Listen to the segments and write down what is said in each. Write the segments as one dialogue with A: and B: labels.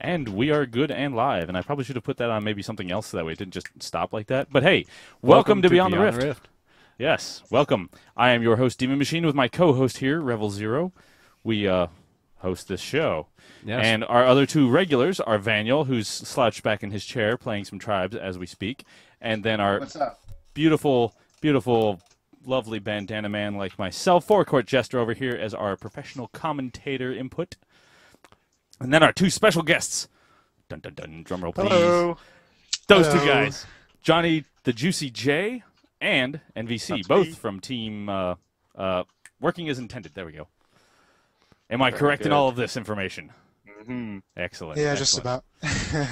A: And we are good and live, and I probably should have put that on maybe something else so that way it didn't just stop like that. But hey, welcome to Beyond the Rift. Yes, welcome. I am your host, Demon Machine, with my co-host here, Revel Zero. We host this show. Yes. And our other two regulars are Vaniel, who's slouched back in his chair playing some Tribes as we speak, and then our beautiful, lovely bandana man like myself, forecourt jester over here as our professional commentator input. And then our two special guests. Dun dun dun, drumroll please.
B: Hello.
A: Those two guys. JonniTheJuicyJ and NVC,
B: That's
A: both
B: me.
A: from team Working as Intended. There we go. Am I
B: Very
A: correct in
B: good.
A: all of this information?
B: Mm-hmm.
A: Excellent.
C: Yeah,
A: excellent.
C: just about.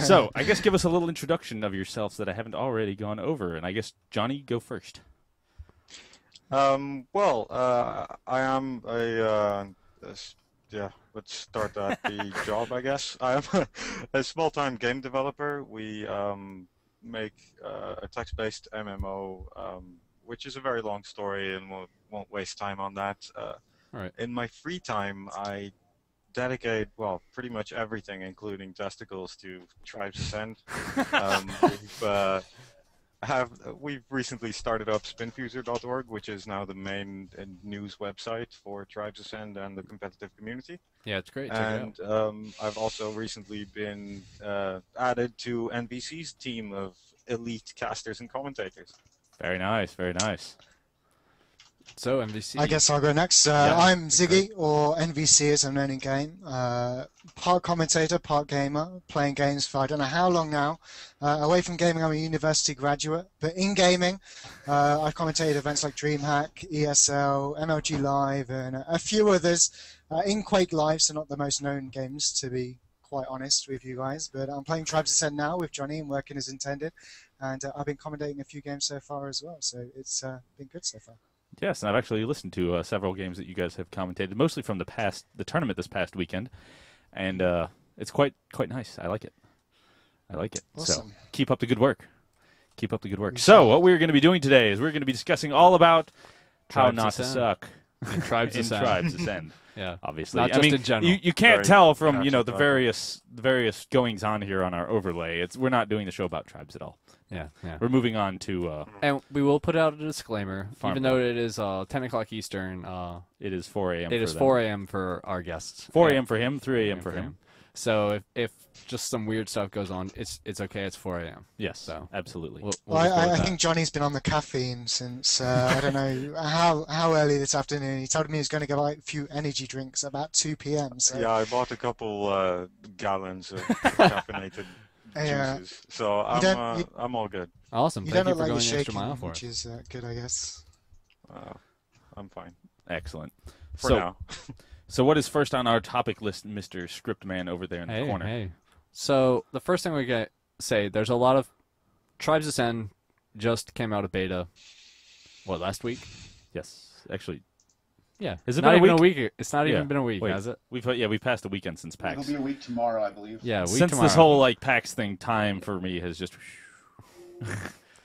A: So, I guess give us a little introduction of yourselves that I haven't already gone over. And I guess, Johnny, go first.
B: I am let's start at the job, I guess. I am a small-time game developer. We make a text-based MMO, which is a very long story, and won't waste time on that.
D: All right.
B: In my free time, I dedicate, well, pretty much everything, including testicles, to Tribes Ascend. We've recently started up spinfuser.org, which is now the main news website for Tribes Ascend and the competitive community.
D: Yeah, it's great. Check it
B: And I've also recently been added to NBC's team of elite casters and commentators.
A: Very nice, very nice.
D: So, MVC.
C: I guess I'll go next. I'm Ziggy, or NVC as I'm known in game. Part commentator, part gamer, playing games for I don't know how long now. Away from gaming, I'm a university graduate, but in gaming, I've commentated events like DreamHack, ESL, MLG Live, and a few others. In Quake Live, so not the most known games, to be quite honest with you guys. But I'm playing Tribes Ascend now with Johnny and Working as Intended, and I've been commentating a few games so far as well, so it's been good so far.
A: Yes, and I've actually listened to several games that you guys have commentated, mostly from the tournament this past weekend, and it's quite nice. I like it.
C: Awesome.
A: So keep up the good work. Keep up the good work. So what we're going to be doing today is we're going to be discussing all about how
D: Tribes
A: not to
D: Ascend.
A: suck
D: In Tribes
A: in
D: Ascend.
A: Tribes Ascend.
D: Yeah.
A: Obviously,
D: Not just in general.
A: You can't
B: Very
A: tell from the
B: catchy
A: various goings on here on our overlay. We're not doing the show about tribes at all.
D: Yeah, yeah.
A: We're moving on to
D: And we will put out a disclaimer,
A: Farm
D: even though it is 10 o'clock Eastern.
A: it is 4 a.m.
D: It
A: for
D: is
A: them.
D: 4 a.m. for our guests.
A: 4
D: Yeah.
A: a.m. for him, 3 a.m. for him.
D: So if just some weird stuff goes on, it's okay. It's 4 a.m.
A: Yes,
D: So
A: absolutely.
D: We'll
C: Well,
D: just go with
C: I
D: that.
C: think Johnny's been on the caffeine since, I don't know, how early this afternoon. He told me he was going to get like a few energy drinks at about 2 p.m. So.
B: Yeah, I bought a couple gallons of caffeinated
C: Yeah.
B: juices, so I'm all good.
D: Awesome.
C: You
D: Thank
C: don't
D: you
C: look
D: for
C: like
D: going
C: you're
D: the extra
C: shaking,
D: mile for
C: which
D: us.
C: is good, I guess.
B: I'm fine
A: Excellent.
B: for
A: so,
B: now.
A: so what is first on our topic list, Mr. Script Man over there in the
D: Hey,
A: corner?
D: hey. So the first thing we got say, there's a lot of Tribes Ascend just came out of beta. What, last week?
A: Yes, actually,
D: Yeah.
A: Has it
D: not
A: been a
D: even
A: week?
D: a week? It's not
A: Yeah.
D: even been a week,
A: Wait.
D: has it?
A: we've passed the weekend since
E: It'll
A: PAX.
E: be a week tomorrow, I believe.
D: Yeah, a week
A: Since
D: tomorrow.
A: this whole like PAX thing, time for me has just.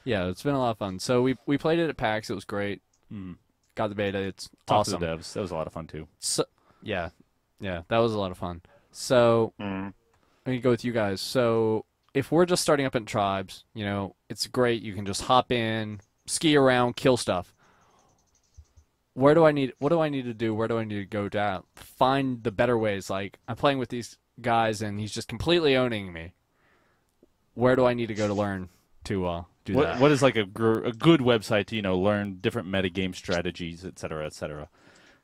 D: Yeah, it's been a lot of fun. So we played it at PAX. It was great.
A: Mm.
D: Got the beta. It's
A: Talk to
D: awesome.
A: the devs. That was a lot of fun too.
D: So, yeah, that was a lot of fun. So
B: Mm.
D: let me go with you guys. So if we're just starting up in Tribes, it's great. You can just hop in, ski around, kill stuff. What do I need to do? Where do I need to go down? Find the better ways. Like, I'm playing with these guys, and he's just completely owning me. Where do I need to go to learn to do that?
A: What is like a good website to learn different metagame strategies, et cetera,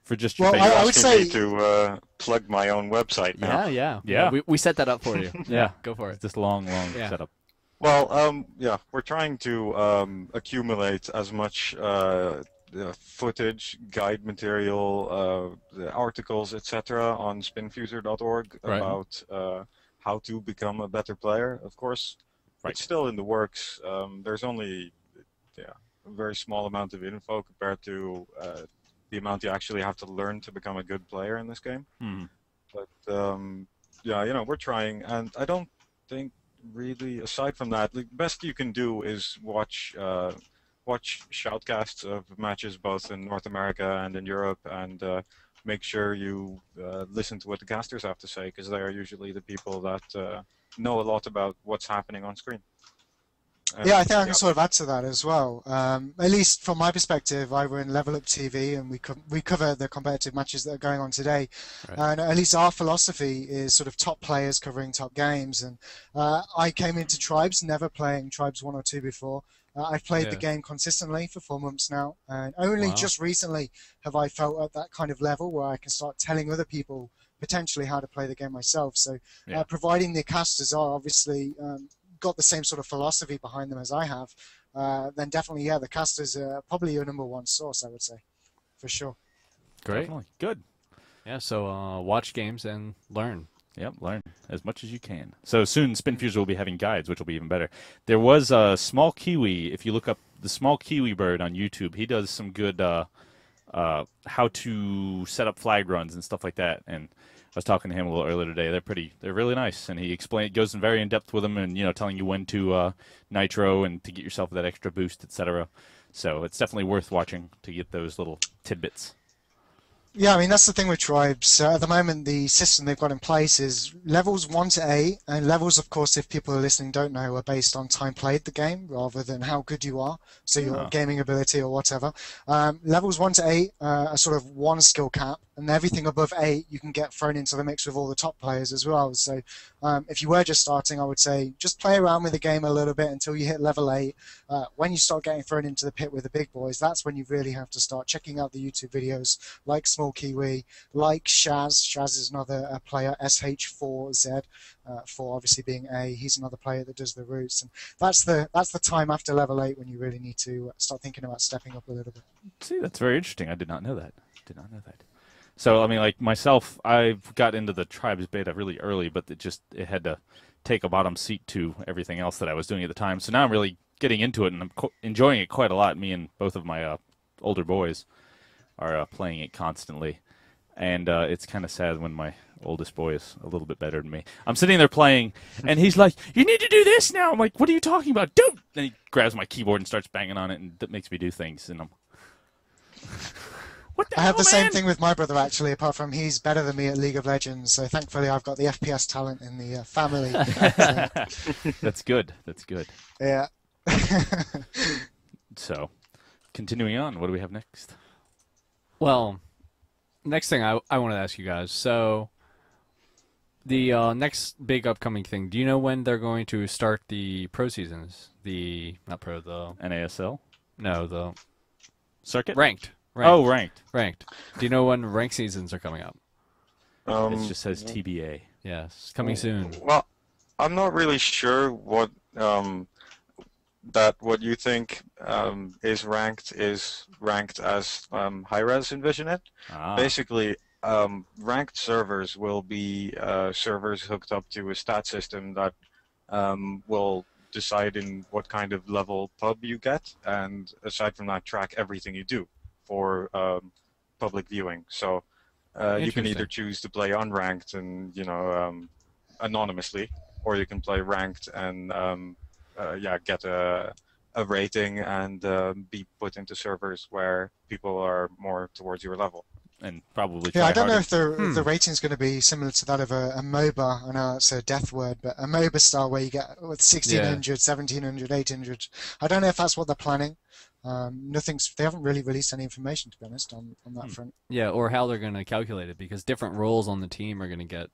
A: for just your
C: Well,
A: basic-
C: I would
B: Asking me
C: say-
B: to plug my own website now.
A: Yeah.
D: We set that up for you. Yeah, go for it.
A: this long
D: Yeah.
A: setup.
B: Well, we're trying to accumulate as much footage, guide material, articles, etc. on spinfuser.org
D: Right.
B: about how to become a better player. Of course,
A: Right.
B: it's still in the works. There's only a very small amount of info compared to the amount you actually have to learn to become a good player in this game.
A: Mhm.
B: But we're trying, and I don't think really, aside from that, the best you can do is watch shoutcasts of matches both in North America and in Europe, and make sure you listen to what the casters have to say, because they are usually the people that know a lot about what's happening on screen.
C: Yeah, I think I can sort of add to that as well. At least from my perspective, I run Level Up TV, and we cover the competitive matches that are going on today. Right. And at least our philosophy is sort of top players covering top games. And I came into Tribes never playing Tribes 1 or 2 before. I've played the game consistently for 4 months now, and only just recently have I felt at that kind of level where I can start telling other people potentially how to play the game myself. So providing the casters are obviously got the same sort of philosophy behind them as I have, then definitely, the casters are probably your #1 source, I would say, for sure.
A: Great. Definitely. Good.
D: Yeah, so watch games and learn.
A: Yep, learn as much as you can. So soon SpinFuser will be having guides, which will be even better. There was a Small Kiwi. If you look up the Small Kiwi Bird on YouTube, he does some good how to set up flag runs and stuff like that. And I was talking to him a little earlier today. They're really nice, and he goes in very in depth with them, and telling you when to nitro and to get yourself that extra boost, etc. So it's definitely worth watching to get those little tidbits.
C: Yeah, I mean, that's the thing with Tribes. At the moment, the system they've got in place is levels 1 to 8, and levels, of course, if people are listening don't know, are based on time played the game rather than how good you are, so your gaming ability or whatever. Levels 1 to 8 are sort of one skill cap, and everything above 8 you can get thrown into the mix with all the top players as well. So if you were just starting, I would say just play around with the game a little bit until you hit level 8. When you start getting thrown into the pit with the big boys, that's when you really have to start checking out the YouTube videos like Small Kiwi, like Shaz. Shaz is another player, SH4Z, 4 obviously being A. He's another player that does the routes, and that's the time after level 8 when you really need to start thinking about stepping up a little bit.
A: See, that's very interesting. I did not know that. So, I mean, like myself, I've got into the Tribes beta really early, but it had to take a bottom seat to everything else that I was doing at the time. So now I'm really getting into it, and I'm enjoying it quite a lot. Me and both of my older boys are playing it constantly. And it's kind of sad when my oldest boy is a little bit better than me. I'm sitting there playing, and he's like, "You need to do this now." I'm like, "What are you talking about? Don't!" Then he grabs my keyboard and starts banging on it, and that makes me do things. And I'm, what the hell,
C: I have the
A: man?
C: same thing with my brother, actually, apart from he's better than me at League of Legends. So thankfully, I've got the FPS talent in the family.
A: That's good. That's good.
C: Yeah.
A: So, continuing on, what do we have next?
D: Well, next thing I want to ask you guys. So, the next big upcoming thing, do you know when they're going to start the pro seasons? The
A: NASL?
D: No, the
A: circuit?
D: Ranked.
A: Oh, ranked.
D: Ranked. Do you know when ranked seasons are coming up?
A: It just says TBA.
D: Yes, coming soon.
B: Well, I'm not really sure what you think is ranked as high-res envision it. Basically, ranked servers will be servers hooked up to a stat system that will decide in what kind of level pub you get, and aside from that, track everything you do for public viewing. So you can either choose to play unranked and anonymously, or you can play ranked and get a rating and be put into servers where people are more towards your level.
A: And probably
C: I don't know if the rating is going to be similar to that of a MOBA. I know it's a death word, but a MOBA style where you get with 1600, 1700, 800. I don't know if that's what they're planning. They haven't really released any information, to be honest, on that front.
D: Yeah, or how they're going to calculate it, because different roles on the team are going to get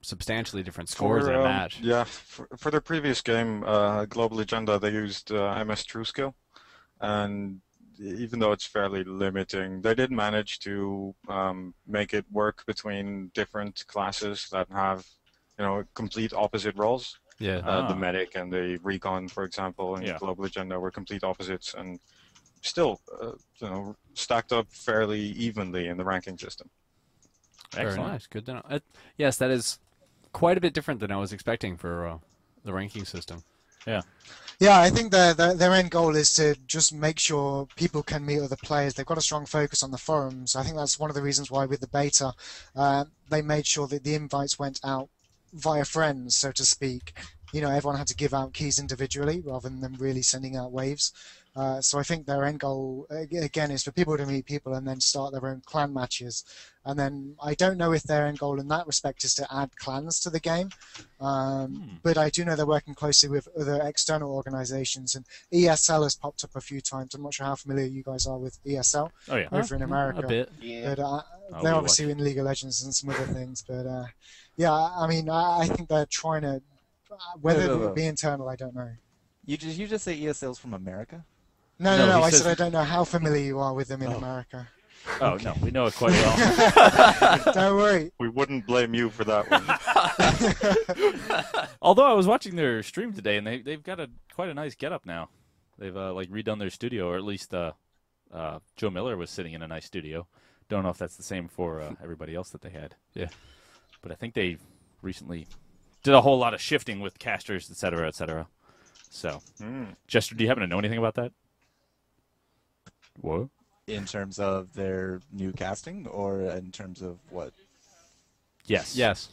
D: substantially different scores in a match.
B: Yeah, for their previous game, Global Agenda, they used MS TrueSkill, and even though it's fairly limiting, they did manage to make it work between different classes that have, complete opposite roles.
D: Yeah.
B: The medic and the recon, for example, in Global Agenda were complete opposites, and still, stacked up fairly evenly in the ranking system.
D: Excellent. Very nice. Good to know. Yes, that is quite a bit different than I was expecting for the ranking system.
A: Yeah.
C: Yeah, I think their end goal is to just make sure people can meet other players. They've got a strong focus on the forums. I think that's one of the reasons why with the beta, they made sure that the invites went out via friends, so to speak. everyone had to give out keys individually rather than them really sending out waves. So I think their end goal, again, is for people to meet people and then start their own clan matches. And then I don't know if their end goal in that respect is to add clans to the game. But I do know they're working closely with other external organizations. And ESL has popped up a few times. I'm not sure how familiar you guys are with ESL over in America.
D: A bit.
C: Yeah. But they're obviously in League of Legends and some other things. But yeah, I mean, I think they're trying to, whether it will be internal, I don't know.
E: You just say ESL's from America?
C: No, I said I don't know how familiar you are with them in America.
A: Oh, okay. No, we know it quite well.
C: Don't worry.
B: We wouldn't blame you for that one.
A: Although I was watching their stream today, and they've got quite a nice getup now. They've like redone their studio, or at least Joe Miller was sitting in a nice studio. Don't know if that's the same for everybody else that they had.
D: Yeah.
A: But I think they recently did a whole lot of shifting with casters, et cetera, et cetera. So, Jester, do you happen to know anything about that? What?
E: In terms of their new casting, or in terms of what?
A: Yes.
D: Yes.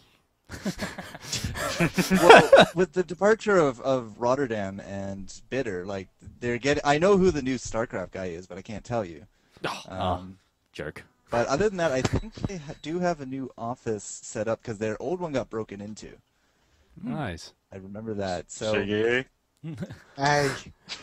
E: Well, with the departure of Rotterdam and Bitter, like I know who the new StarCraft guy is, but I can't tell you.
A: Jerk.
E: But other than that, I think they do have a new office set up because their old one got broken into.
D: Nice.
E: I remember that. So.
B: Shiggy.
C: Hey,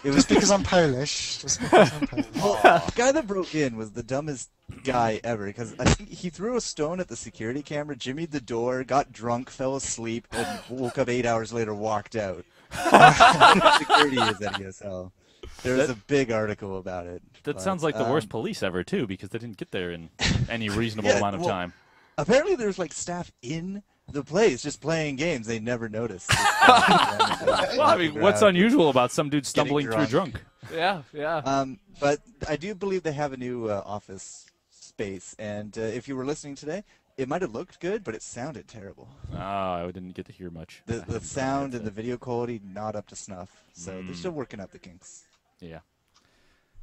E: It was
C: just because I'm Polish. Just because I'm Polish.
E: the guy that broke in was the dumbest guy ever, because I think he threw a stone at the security camera, jimmied the door, got drunk, fell asleep, and woke up 8 hours later, walked out. Security is at ESL. There's a big article about it.
A: That sounds like the worst police ever, too, because they didn't get there in any reasonable amount of time.
E: Apparently there's like staff in the place just playing games. They never noticed.
A: Well, I mean, what's unusual about some dude stumbling through drunk?
D: Yeah.
E: But I do believe they have a new office space, and if you were listening today, it might have looked good, but it sounded terrible.
A: Oh, I didn't get to hear much.
E: The sound and the video quality not up to snuff, so they're still working out the kinks.
A: Yeah.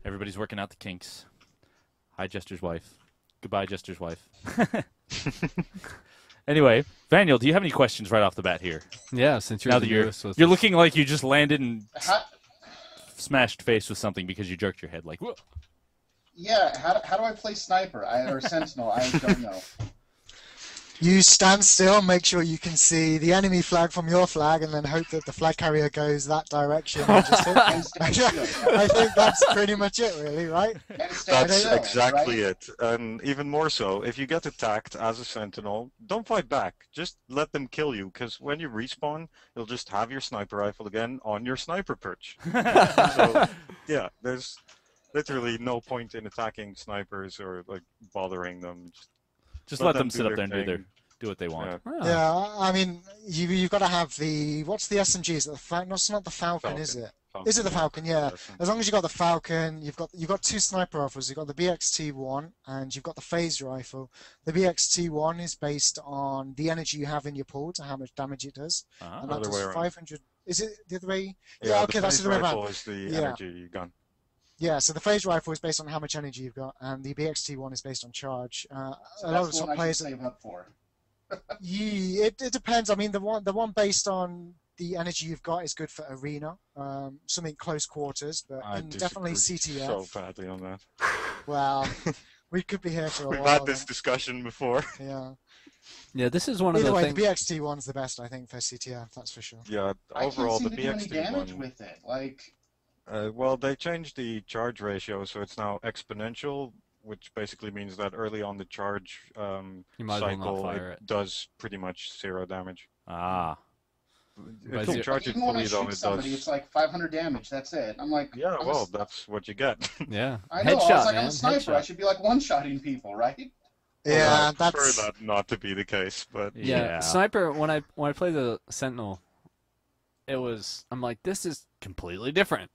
A: Everybody's working out the kinks. Hi, Jester's wife. Goodbye, Jester's wife. Anyway, Vaniel, do you have any questions right off the bat here?
D: Yeah, since you're
A: now that you're looking like you just landed and smashed face with something because you jerked your head like. Whoa.
F: Yeah, how do I play sniper or sentinel? I don't know.
C: You stand still, make sure you can see the enemy flag from your flag, and then hope that the flag carrier goes that direction. And just hit. I think that's pretty much it, really, right?
B: That's exactly it. And even more so, if you get attacked as a sentinel, don't fight back. Just let them kill you, because when you respawn, you'll just have your sniper rifle again on your sniper perch. So, yeah, there's literally no point in attacking snipers or like bothering them.
A: Just let them sit up there and do what they want.
B: Yeah,
C: yeah, I mean, you've got to have what's the SMG? Is it the No, it's not the Falcon, is it?
B: Falcon.
C: Is it the Falcon? Yeah. As long as you've got the Falcon, you've got two sniper rifles. You've got the BXT-1 and you've got the phased rifle. The BXT-1 is based on the energy you have in your pool to how much damage it does. And that does 500. Is it the other way?
B: Yeah,
C: okay, that's the other way around.
B: Is the energy gun.
C: Yeah, so the phase rifle is based on how much energy you've got, and the BXT one is based on charge.
F: So a lot of top players save up for.
C: It depends. I mean, the one based on the energy you've got is good for arena, something close quarters, but definitely CTF.
B: So badly on that.
C: Well, we could be here for a while.
B: We've had this discussion before.
C: Yeah.
D: Yeah, this is one of
C: the
D: things.
C: The BXT one's the best, I think, for CTF. That's for sure.
B: Yeah, overall the BXT
F: I can't seem to do any damage with it. Like.
B: Well, they changed the charge ratio, so it's now exponential, which basically means that early on the charge cycle, it does pretty much 0 damage.
A: Ah.
B: If you charge it fully, though, it does.
F: It's like 500 damage, that's it. I'm like...
B: Yeah, well, that's what you get.
D: Yeah.
F: I know,
D: Headshot,
F: I was like,
D: man.
F: I'm a sniper,
D: Headshot.
F: I should be like one-shotting people, right?
C: Yeah,
B: well, I
C: that's...
B: prefer that not to be the case, but...
D: Yeah, sniper, when I play the Sentinel, I'm like, this is completely different.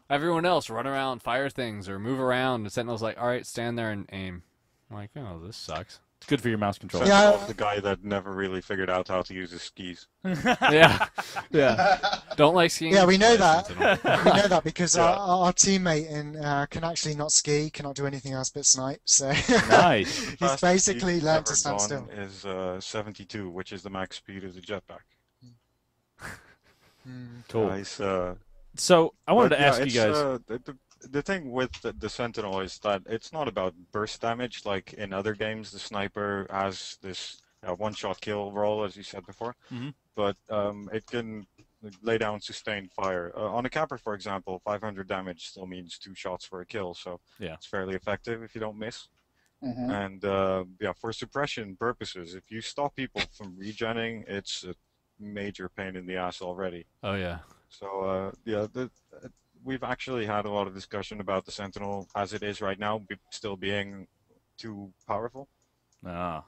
D: Everyone else run around, fire things, or move around. The Sentinel's like, all right, stand there and aim. I'm like, oh, this sucks.
A: It's good for your mouse control.
B: Yeah, the guy that never really figured out how to use his skis.
D: Yeah. Don't like skiing.
C: Yeah, we know that. We know that because our teammate can actually not ski, cannot do anything else but snipe. So
A: nice.
C: He's basically learned to stand still.
B: Is 72, which is the max speed of the jetpack.
A: Cool.
B: Nice.
A: So I wanted
B: But
A: to
B: yeah,
A: ask you
B: it's,
A: guys.
B: the thing with the Sentinel is that it's not about burst damage like in other games. The sniper has this one-shot kill roll, as you said before,
A: Mhm.
B: but it can lay down sustained fire. On a capper, for example, 500 damage still means 2 shots for a kill, so
A: Yeah.
B: it's fairly effective if you don't miss.
F: Mm-hmm.
B: And yeah, for suppression purposes, if you stop people from regenning, it's a major pain in the ass already.
D: Oh yeah.
B: So yeah, we've actually had a lot of discussion about the Sentinel as it is right now, still being too powerful.
A: Ah.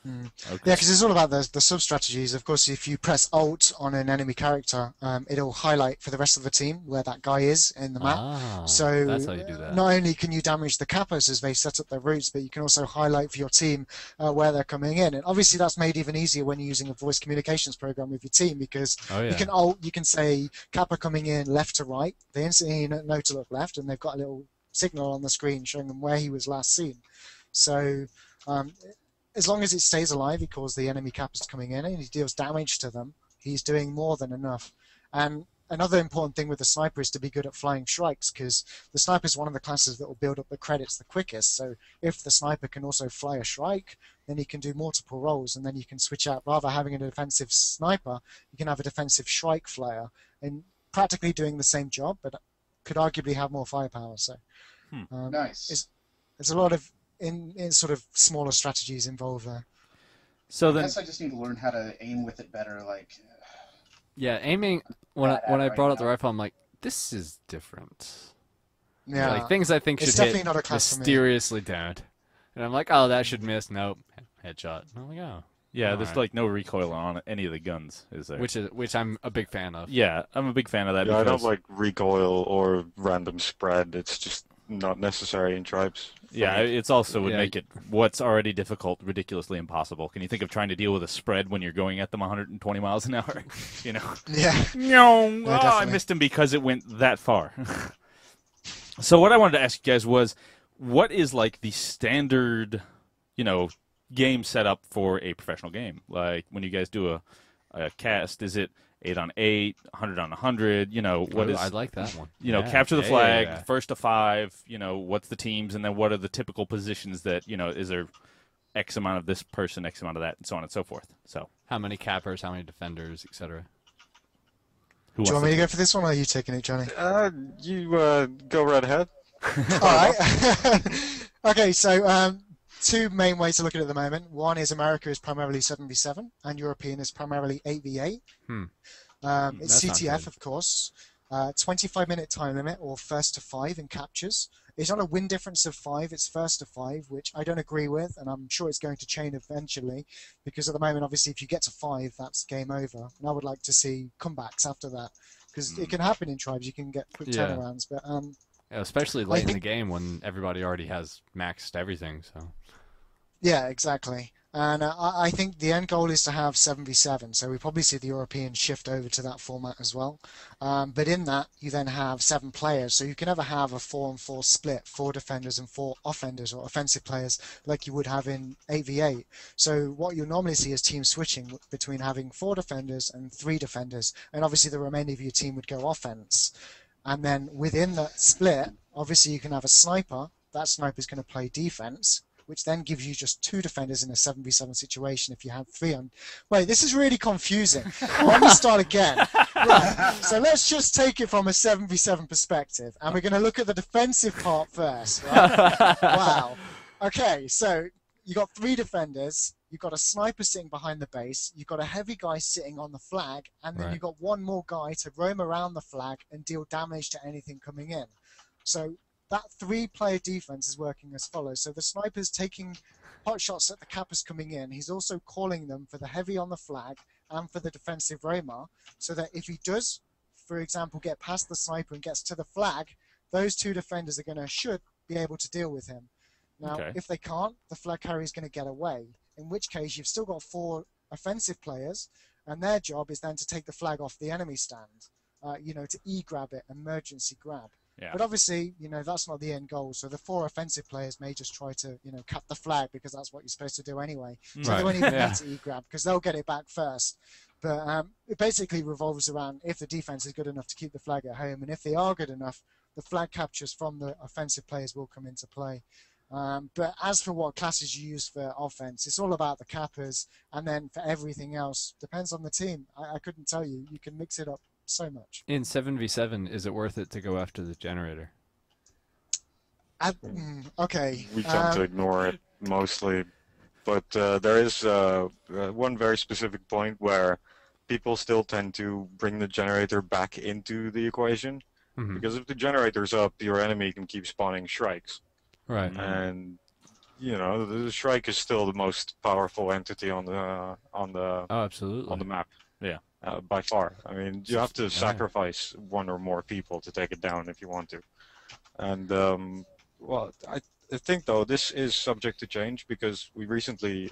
C: Yeah,
A: Okay.
C: because it's all about the sub-strategies. Of course, if you press Alt on an enemy character, it'll highlight for the rest of the team where that guy is in the map.
D: Ah,
C: So
D: that's how you do that.
C: not only can you damage the Kappas as they set up their routes, but you can also highlight for your team where they're coming in. And obviously that's made even easier when you're using a voice communications program with your team, because
D: Oh yeah.
C: you can say Kappa coming in left to right. They instantly know to look left, and they've got a little signal on the screen showing them where he was last seen. So as long as it stays alive, he calls the enemy Kappas coming in and he deals damage to them, he's doing more than enough. And another important thing with the sniper is to be good at flying strikes, because the sniper is one of the classes that will build up the credits the quickest. So if the sniper can also fly a strike, then he can do multiple roles, and then you can switch out. Rather having a defensive sniper, you can have a defensive strike flyer, and practically doing the same job, but could arguably have more firepower. So
F: Nice.
C: there's a lot of in sort of smaller strategies involved there.
A: So
F: I
A: then,
F: guess I just need to learn how to aim with it better. Like,
D: Yeah, aiming when
F: Bad
D: I, when
F: at
D: I
F: right
D: brought up the
F: now.
D: rifle, I'm like, this is different.
C: Yeah,
D: Like things I think
C: It's
D: should
C: definitely
D: hit
C: not a class for me.
D: mysteriously don't. And I'm like, oh, that should miss. Nope, headshot. And I'm like, oh,
A: yeah,
D: all
A: there's
D: right.
A: like no recoil on any of the guns, is there?
D: which I'm a big fan of.
A: Yeah, I'm a big fan of that
B: Yeah, I
A: because
B: don't like recoil or random spread. It's just not necessary in tribes. for
A: yeah,
B: me.
A: it's also would
D: Yeah.
A: make it what's already difficult ridiculously impossible. Can you think of trying to deal with a spread when you're going at them 120 miles an hour? You know.
C: Yeah.
A: No,
C: Yeah,
A: I
C: definitely.
A: missed him because it went that far. So what I wanted to ask you guys was, what is like the standard, game setup for a professional game? Like when you guys do a cast, is it 8 on 8, 100 on 100? What
D: Ooh,
A: is
D: I like that one.
A: capture the flag,
D: Yeah.
A: first to 5? What's the teams, and then what are the typical positions that is there X amount of this person, X amount of that, and so on and so forth. So
D: How many cappers, how many defenders, etc.
A: who
C: Do you want
A: wants
C: me
A: to
C: to go for this one, or are you taking it, Johnny?
B: You go right ahead.
C: All right. Okay, so two main ways to look at it at the moment. One is America is primarily 7v7, and European is primarily 8v8.
D: That
C: It's
D: sounds
C: CTF,
D: good.
C: of course. 25-minute time limit, or first to 5 in captures. It's not a win difference of 5, it's first to 5, which I don't agree with, and I'm sure it's going to change eventually, because at the moment, obviously, if you get to 5, that's game over. And I would like to see comebacks after that, because it can happen in tribes, you can get quick
D: Yeah.
C: turnarounds, but
D: Yeah, especially late in the
C: think-
D: game when everybody already has maxed everything. So
C: yeah, exactly. And I think the end goal is to have 7v7, so we probably see the Europeans shift over to that format as well. But in that, you then have 7 players, so you can never have a 4-on-4 split, 4 defenders and 4 offenders or offensive players like you would have in 8v8. So what you'll normally see is teams switching between having 4 defenders and 3 defenders, and obviously the remainder of your team would go offense. And then within that split, obviously you can have a sniper. That sniper is going to play defense, which then gives you just 2 defenders in a 7v7 situation if you have 3 on. Wait, this is really confusing. Let me start again. Right, so let's just take it from a 7v7 perspective, and we're going to look at the defensive part first. Right? Wow. Okay, so you got 3 defenders. You've got a sniper sitting behind the base. You've got a heavy guy sitting on the flag, and then
D: Right.
C: you've got one more guy to roam around the flag and deal damage to anything coming in. So that 3-player defense is working as follows. So the sniper's taking pot shots at the cappers coming in. He's also calling them for the heavy on the flag and for the defensive roamer, so that if he does, for example, get past the sniper and gets to the flag, those 2 defenders should be able to deal with him. Now,
A: Okay.
C: if they can't, the flag carrier is going to get away, in which case you've still got 4 offensive players, and their job is then to take the flag off the enemy stand, to E-grab it, emergency grab.
A: Yeah.
C: But obviously, that's not the end goal. So the 4 offensive players may just try to, cut the flag because that's what you're supposed to do anyway. So they won't even need to E-grab because they'll get it back first. But it basically revolves around if the defense is good enough to keep the flag at home, and if they are good enough, the flag captures from the offensive players will come into play. But as for what classes you use for offense, it's all about the cappers, and then for everything else, depends on the team. I couldn't tell you. You can mix it up so much.
D: In 7v7, is it worth it to go after the generator?
C: Okay.
B: We tend to ignore it mostly, but there is one very specific point where people still tend to bring the generator back into the equation, because if the generator's up, your enemy can keep spawning Shrikes.
D: Right.
B: And the Shrike is still the most powerful entity on the
D: absolutely.
B: on the map.
A: Yeah.
B: By far. I mean, you have to sacrifice one or more people to take it down if you want to. And well, I think though this is subject to change because we recently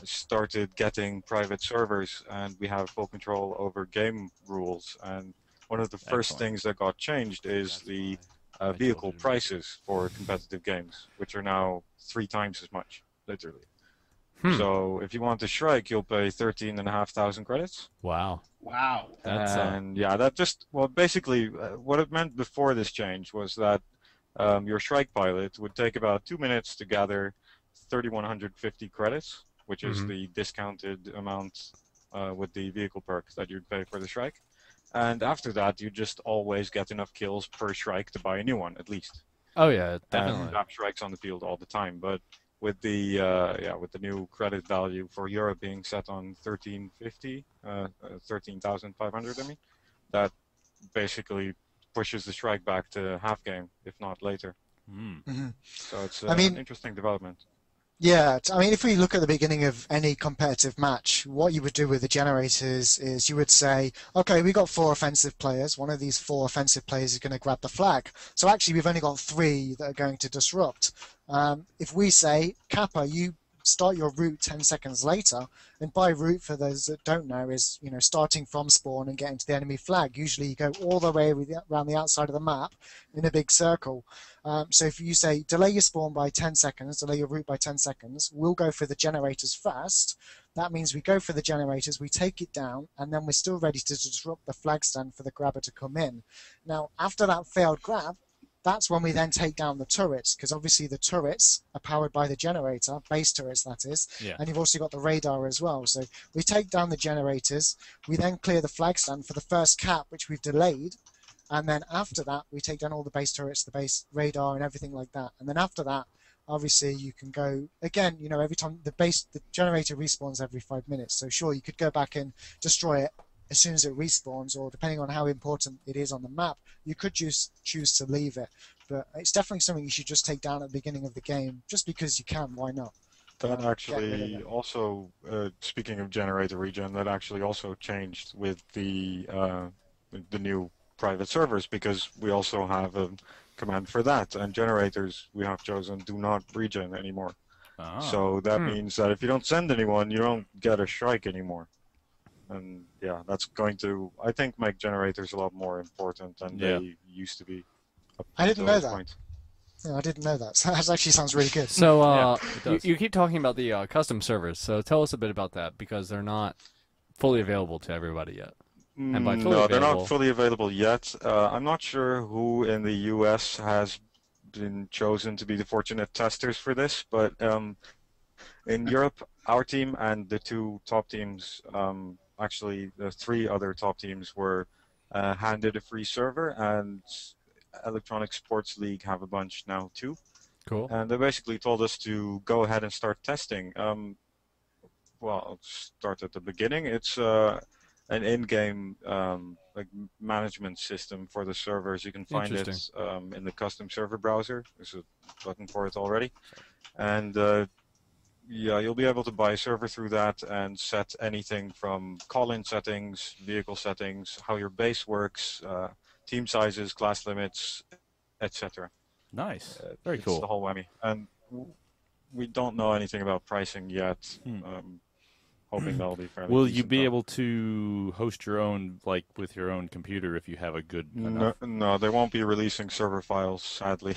B: started getting private servers and we have full control over game rules. And one of the first things that got changed is the vehicle prices for competitive games, which are now 3 times as much, literally. So if you want to Shrike, you'll pay 13,500 credits.
D: Wow.
A: That's
B: and yeah, that just basically what it meant before this change was that your Shrike pilot would take about 2 minutes to gather 3,150 credits, which is the discounted amount with the vehicle perk that you'd pay for the Shrike. And after that, you just always get enough kills per Shrike to buy a new one, at least.
D: Oh yeah, definitely.
B: And have Shrikes on the field all the time, but with the with the new credit value for Europe being set on 1350, 13,500, I mean, that basically pushes the Shrike back to half game, if not later. So it's an interesting development.
C: Yeah, I mean, if we look at the beginning of any competitive match, what you would do with the generators is you would say, okay, we got 4 offensive players. One of these 4 offensive players is going to grab the flag. So actually, we've only got 3 that are going to disrupt. If we say, Kappa, you start your route 10 seconds later, and by route, for those that don't know, is starting from spawn and getting to the enemy flag. Usually you go all the way around the outside of the map in a big circle. So if you say delay your spawn by 10 seconds, delay your route by 10 seconds, we'll go for the generators first. That means we go for the generators, we take it down, and then we're still ready to disrupt the flag stand for the grabber to come in. Now, after that failed grab, that's when we then take down the turrets, because obviously the turrets are powered by the generator, base turrets that is, and you've also got the radar as well. So we take down the generators, we then clear the flag stand for the first cap, which we've delayed, and then after that we take down all the base turrets, the base radar and everything like that. And then after that, obviously you can go, again, every time the generator respawns every 5 minutes, so sure, you could go back and destroy it as soon as it respawns, or depending on how important it is on the map, you could choose to leave it. But it's definitely something you should just take down at the beginning of the game, just because you can, why not?
B: That actually also, speaking of generator regen, that actually also changed with the new private servers, because we also have a command for that, and generators we have chosen do not regen anymore. So that means that if you don't send anyone, you don't get a Shrike anymore. And yeah, that's going to, I think, make generators a lot more important than they used to be.
C: I didn't know that. Yeah, I didn't know that. So that actually sounds really good.
D: So you keep talking about the custom servers. So tell us a bit about that, because they're not fully available to everybody yet. And by fully
B: no, they're not fully available yet. I'm not sure who in the US has been chosen to be the fortunate testers for this, but in Europe, our team and the 2 top teams, actually the 3 other top teams, were handed a free server, and Electronic Sports League have a bunch now too.
D: Cool.
B: And they basically told us to go ahead and start testing. Well, I'll start at the beginning. It's an in-game management system for the servers. You can find it in the custom server browser. There's a button for it already. And yeah, you'll be able to buy a server through that and set anything from call-in settings, vehicle settings, how your base works, team sizes, class limits, etc.
A: Nice. Very cool.
B: It's the whole whammy. And we don't know anything about pricing yet. hoping that'll be fairly
A: Will you
B: decent,
A: be
B: though.
A: able to host your own, like, with your own computer if you have a good enough?
B: No, they won't be releasing server files, sadly.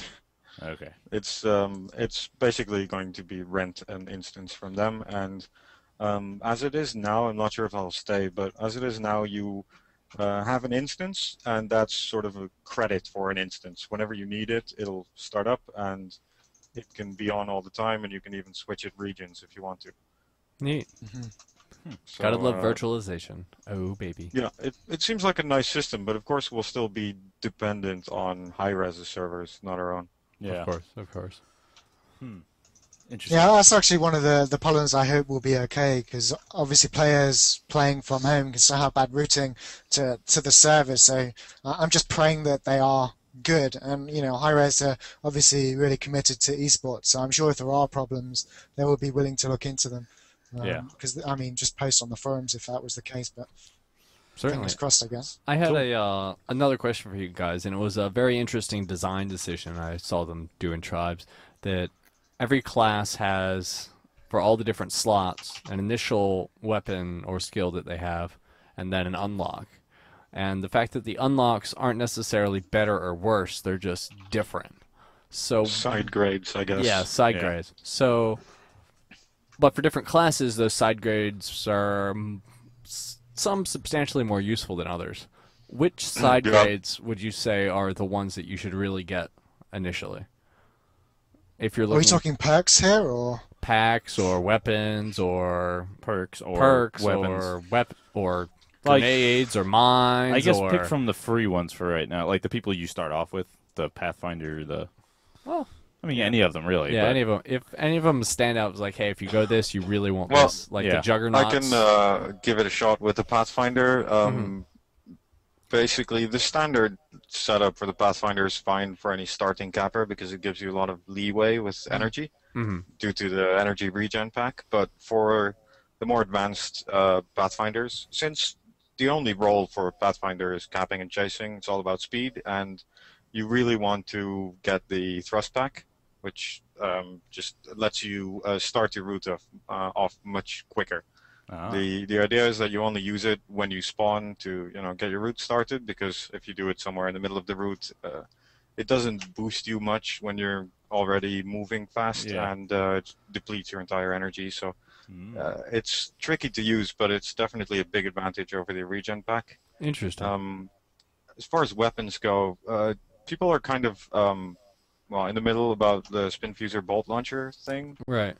A: Okay.
B: It's basically going to be rent an instance from them, and as it is now, I'm not sure if I'll stay, but as it is now, you have an instance, and that's sort of a credit for an instance. Whenever you need it, it'll start up, and it can be on all the time, and you can even switch it regions if you want to.
D: Neat.
B: So,
D: Gotta love virtualization. Oh, baby.
B: Yeah, it seems like a nice system, but of course we'll still be dependent on high-res servers, not our own.
A: Yeah.
D: Of course.
A: Interesting.
C: Yeah, that's actually one of the problems I hope will be okay, because obviously players playing from home can still have bad routing to the server, so I'm just praying that they are good. And, Hi-Res are obviously really committed to esports, so I'm sure if there are problems, they will be willing to look into them.
A: Yeah.
C: Because, just post on the forums if that was the case, but
D: Certainly.
C: fingers crossed, I guess.
D: I had another question for you guys, and it was a very interesting design decision I saw them do in Tribes, that every class has, for all the different slots, an initial weapon or skill that they have, and then an unlock. And the fact that the unlocks aren't necessarily better or worse, they're just different. So
B: Side grades, I guess.
D: yeah, side grades. So, but for different classes, those side grades are some substantially more useful than others. Which side grades would you say are the ones that you should really get initially? If you're looking
C: Are we talking perks here, or
D: packs or weapons or
A: perks or weapons
D: or
A: Like,
D: grenades or mines?
A: I guess
D: or...
A: pick from the free ones for right now, like the people you start off with, the Pathfinder, any of them really.
D: Yeah,
A: but...
D: any of them. If any of them stand out, it's like, hey, if you go this, you really want this. Like the Juggernauts.
B: I can give it a shot with the Pathfinder. Basically, the standard setup for the Pathfinder is fine for any starting capper because it gives you a lot of leeway with energy due to the energy regen pack. But for the more advanced Pathfinders, since the only role for Pathfinder is capping and chasing, it's all about speed, and you really want to get the thrust pack, which just lets you start your route off much quicker. The idea is that you only use it when you spawn to get your route started, because if you do it somewhere in the middle of the route, it doesn't boost you much when you're already moving fast, and it depletes your entire energy. So it's tricky to use, but it's definitely a big advantage over the regen pack.
D: Interesting.
B: As far as weapons go, people are kind of in the middle about the spin fuser bolt launcher thing.
D: Right.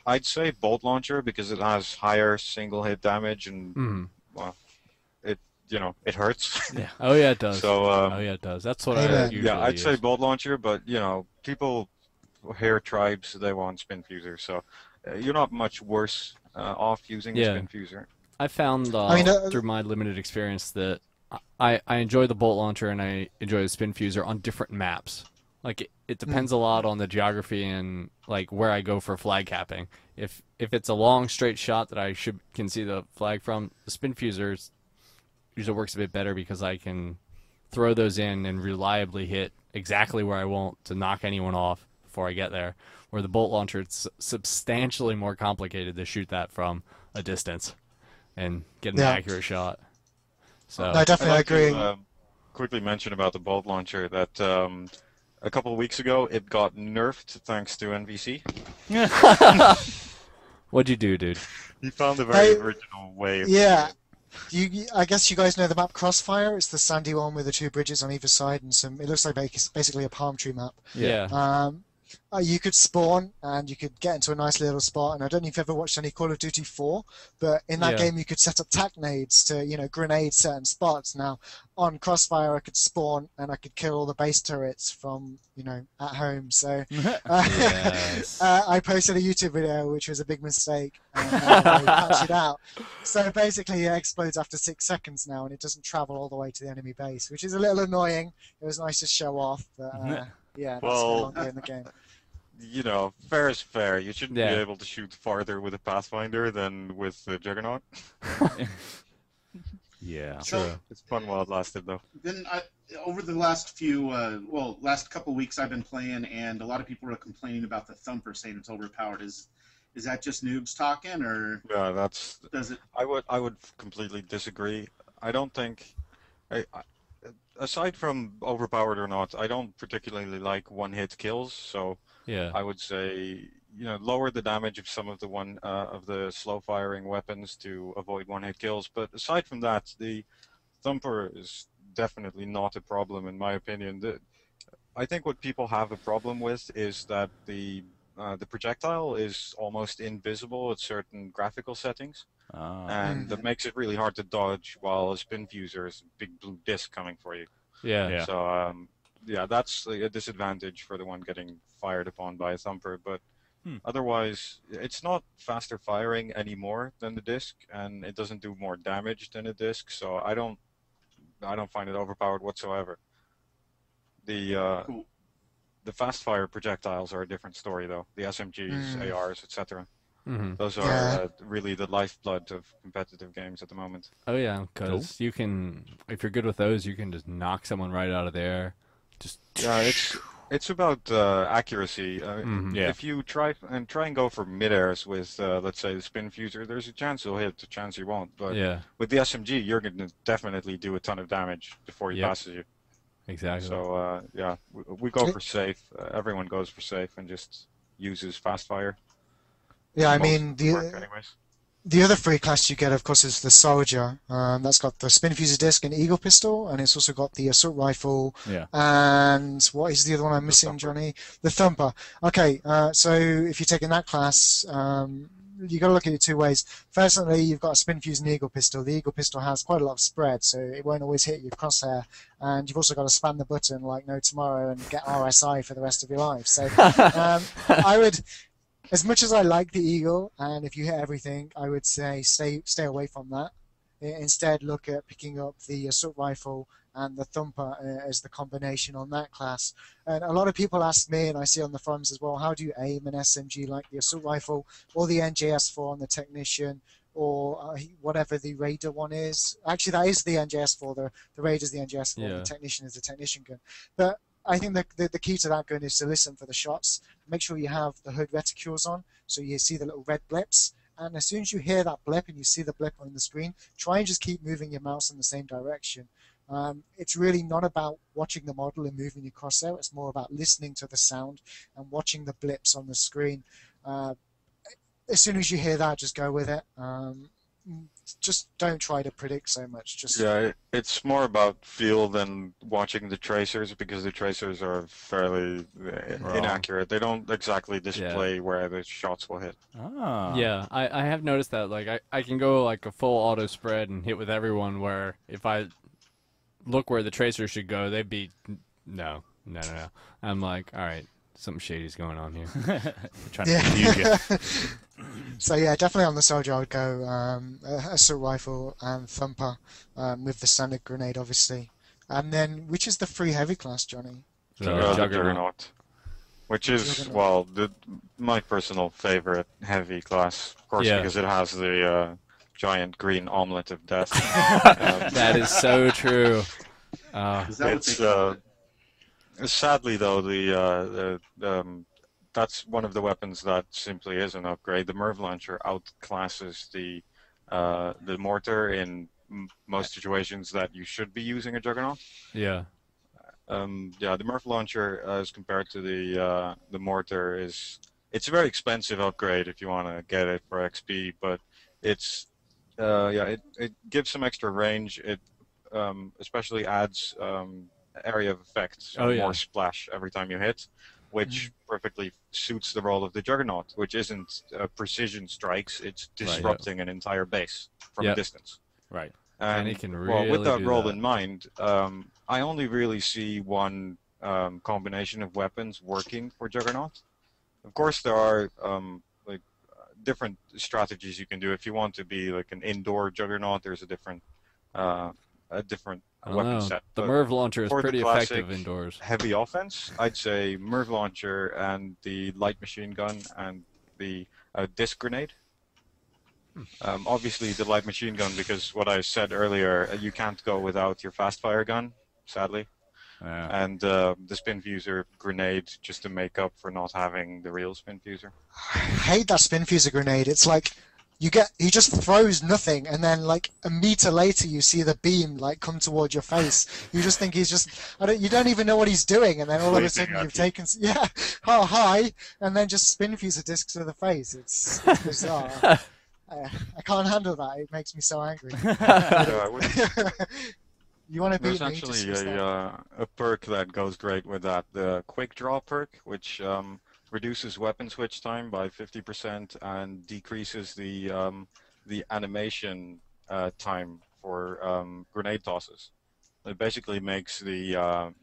B: I'd say bolt launcher because it has higher single hit damage, and it hurts.
D: Yeah. Oh yeah, it does.
B: So
D: it does. That's what I usually
B: I'd
D: use.
B: say bolt launcher, but people here Tribes, they want spin fuser, so you're not much worse off using the spin fuser.
D: I found through my limited experience that I enjoy the bolt launcher and I enjoy the spin fuser on different maps. Like it depends a lot on the geography and like where I go for flag capping. If it's a long straight shot that I can see the flag from, the spin fuser usually works a bit better because I can throw those in and reliably hit exactly where I want to knock anyone off before I get there. Where the bolt launcher, it's substantially more complicated to shoot that from a distance and get an accurate shot. So
C: I definitely agree.
B: To, quickly mention about the bolt launcher that a couple of weeks ago it got nerfed thanks to NVC.
D: What'd you do, dude?
B: He found a very original way of doing it.
C: I guess you guys know the map Crossfire. It's the sandy one with the two bridges on either side, and it looks like basically a palm tree map.
D: Yeah.
C: You could spawn and you could get into a nice little spot. And I don't know if you've ever watched any Call of Duty 4, but in that game you could set up tac nades to grenade certain spots. Now on Crossfire I could spawn and I could kill all the base turrets from at home. So I posted a YouTube video which was a big mistake and I patched it out. So basically it explodes after 6 seconds now and it doesn't travel all the way to the enemy base, which is a little annoying. It was nice to show off, but that's no longer in the game.
B: Fair is fair. You shouldn't be able to shoot farther with a Pathfinder than with the Juggernaut.
A: Yeah.
F: So,
B: it's fun while it lasted, though.
F: Then over the last last couple weeks I've been playing, and a lot of people are complaining about the Thumper, saying it's overpowered. Is Is that just noobs talking, or
B: Yeah, that's.
F: does it?
B: I would completely disagree. I don't think. Aside from overpowered or not, I don't particularly like one-hit kills. So
D: Yeah.
B: I would say, lower the damage of some of the slow-firing weapons to avoid one-hit kills. But aside from that, the thumper is definitely not a problem in my opinion. I think what people have a problem with is that the projectile is almost invisible at certain graphical settings, and that makes it really hard to dodge while a spin fuser is a big blue disc coming for you.
D: Yeah.
A: Yeah.
B: So yeah, that's a disadvantage for the one getting fired upon by a thumper. But otherwise, it's not faster firing anymore than the disc, and it doesn't do more damage than a disc. So I don't find it overpowered whatsoever.
F: Cool.
B: The fast fire projectiles are a different story, though. The SMGs, ARs, etc.
D: Mm-hmm.
B: Those are really the lifeblood of competitive games at the moment.
D: Oh yeah, because you can, if you're good with those, you can just knock someone right out of there. Just
B: Yeah, it's about accuracy.
A: Yeah.
B: If you try and go for mid-airs with, let's say, the spin fuser, there's a chance you'll hit, a chance you won't. But
D: yeah,
B: with the SMG, you're going to definitely do a ton of damage before he
D: Yep.
B: passes you.
D: exactly.
B: So yeah, we go for safe. Everyone goes for safe and just uses fast fire.
C: Yeah, I
B: Most
C: mean,
B: work anyways.
C: the other free class you get, of course, is the soldier. That's got the spin fuser disc and eagle pistol, and it's also got the assault rifle.
A: Yeah.
C: And what is the other one I'm missing,
B: thumper.
C: Johnny? The thumper. Okay, so if you're taking that class, you got to look at it two ways. Firstly, you've got a spin fuse and eagle pistol. The eagle pistol has quite a lot of spread, so it won't always hit your crosshair. And you've also got to spam the button like no tomorrow and get RSI for the rest of your life. So I would. As much as I like the eagle, and if you hit everything, I would say stay away from that. Instead, look at picking up the assault rifle and the thumper as the combination on that class. And a lot of people ask me, and I see on the forums as well, how do you aim an SMG like the assault rifle or the NJS4 on the technician, or whatever the Raider one is? Actually, that is the NJS4. The Raider is the NJS4,
D: Yeah.
C: and the technician is the technician gun. But I think the key to that gun is to listen for the shots. Make sure you have the hood reticules on, so you see the little red blips. And as soon as you hear that blip and you see the blip on the screen, try and just keep moving your mouse in the same direction. It's really not about watching the model and moving your crosshair. It's more about listening to the sound and watching the blips on the screen. As soon as you hear that, just go with it. Just don't try to predict so much. Just
B: Yeah, it's more about feel than watching the tracers, because the tracers are fairly inaccurate. They don't exactly display where the shots will hit.
A: Ah.
D: Yeah, I have noticed that. Like, I can go like a full auto spread and hit with everyone, where if I look where the tracer should go, they'd be no. I'm like, all right, something shady's going on here.
A: Trying to confuse you.
C: So yeah, definitely on the soldier I would go assault rifle and thumper with the standard grenade, obviously. And then, which is the free heavy class, Johnny?
B: The Juggernaut. Which is, well, my personal favorite heavy class, of course, because it has the giant green omelet of death.
D: That is so true.
F: Is that what they call it?
B: Sadly, though, that's one of the weapons that simply is an upgrade. The Merv launcher outclasses the mortar in most situations that you should be using a Juggernaut.
D: Yeah.
B: Yeah, the Merv launcher, as compared to the mortar, it's a very expensive upgrade if you want to get it for XP, but it's it gives some extra range. It especially adds area of effect, so more splash every time you hit, which perfectly suits the role of the Juggernaut, which isn't precision strikes, it's disrupting an entire base from a distance.
A: Right.
D: And it can really
B: with that
D: do
B: role
D: that.
B: in mind, I only really see one combination of weapons working for Juggernaut. Of course, there are different strategies you can do. If you want to be like an indoor Juggernaut, there's a different weapon set.
D: The
B: But
D: Merv launcher is
B: for the
D: pretty
B: classic
D: effective indoors.
B: heavy offense, I'd say Merv launcher and the light machine gun and the disc grenade. Obviously the light machine gun, because what I said earlier, you can't go without your fast fire gun, sadly. and the spin fuser grenade just to make up for not having the real spin fuser.
C: I hate that spin fuser grenade. It's like he just throws nothing, and then like a meter later you see the beam like come towards your face. You just think he's just you don't even know what he's doing, and then all of a sudden you've taken oh hi, and then just spin fuser discs to the face. It's bizarre. I can't handle that. It makes me so angry. You want to beat me?
B: There's actually a perk that goes great with that. The quick draw perk, which reduces weapon switch time by 50% and decreases the animation time for grenade tosses. It basically makes the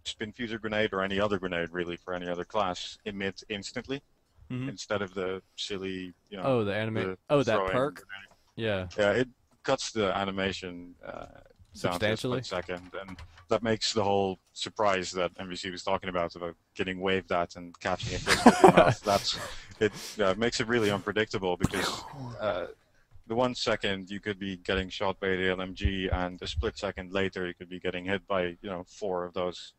B: spin fuser grenade or any other grenade really for any other class emit instantly instead of the silly
D: that perk.
B: Grenade.
D: Yeah,
B: it cuts the animation down to a split second, and that makes the whole surprise that MVC was talking about getting waved at and catching it with your mouth. It makes it really unpredictable because the 1 second you could be getting shot by the LMG, and a split second later you could be getting hit by 4 of those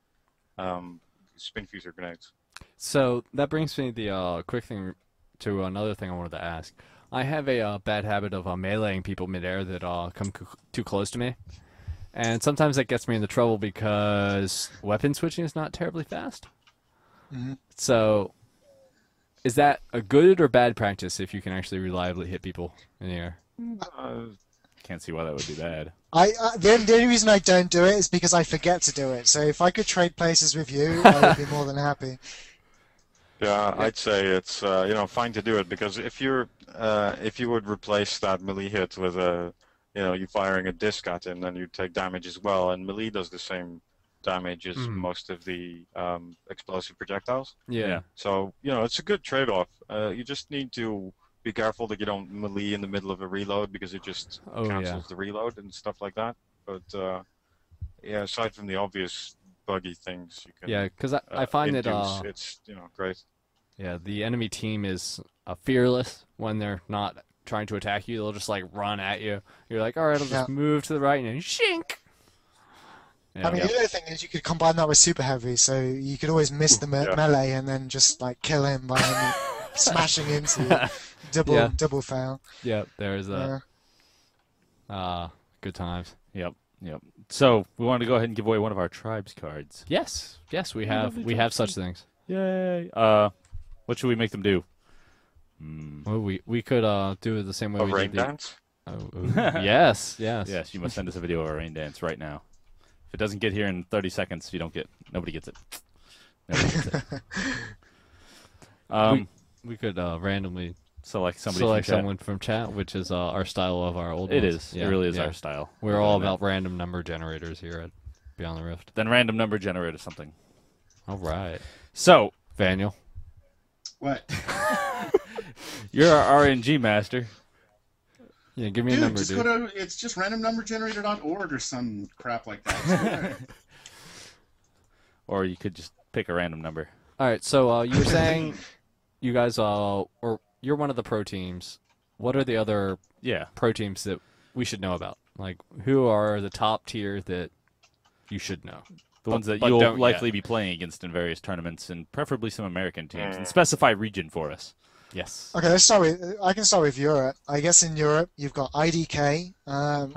B: spin fuser grenades.
D: So that brings me the quick thing to another thing I wanted to ask. I have a bad habit of meleeing people midair that come too close to me. And sometimes that gets me into trouble because weapon switching is not terribly fast. So is that a good or bad practice if you can actually reliably hit people in the air?
A: Can't see why that would be bad.
C: The only reason I don't do it is because I forget to do it. So if I could trade places with you, I would be more than happy.
B: Yeah, I'd say it's fine to do it, because if you would replace that melee hit with you firing a disc at him, then you take damage as well, and melee does the same damage as most of the explosive projectiles.
D: Yeah.
B: So it's a good trade-off. You just need to be careful that you don't melee in the middle of a reload, because it just cancels the reload and stuff like that. But aside from the obvious buggy things you can
D: because I find
B: induce,
D: that
B: it's great.
D: Yeah, the enemy team is fearless when they're not trying to attack you. They'll just like run at you. You're like, all right, I'll just move to the right, and then shink.
C: I mean, the other thing is you could combine that with super heavy, so you could always miss the melee and then just like kill him by him smashing into you. Double fail.
D: Yep, there's that. Good times.
A: Yep. So we wanted to go ahead and give away one of our tribes cards.
D: Yes, we have such things.
A: Yay! What should we make them do?
D: Well, we could do it the same way we
B: rain
D: did.
B: dance?
D: Yes.
A: Yes, you must send us a video of a rain dance right now. If it doesn't get here in 30 seconds, nobody gets it. Nobody gets it.
D: We could randomly
A: select
D: someone from chat, which is our style of our old ones.
A: It is. Yeah, it really is our style.
D: We're all about random number generators here at Beyond the Rift.
A: Then random number generator something.
D: All right.
A: So,
D: Vaniel.
F: What?
A: You're our RNG master.
D: Yeah, give me a number, dude.
F: It's just randomnumbergenerator.org or some crap like that.
A: Or you could just pick a random number.
D: All right, so you were saying you guys or you're one of the pro teams. What are the other pro teams that we should know about? Like, who are the top tier that you should know?
A: The ones that you'll likely be playing against in various tournaments, and preferably some American teams. And specify region for us. Yes.
C: Okay, I can start with Europe. I guess in Europe you've got IDK,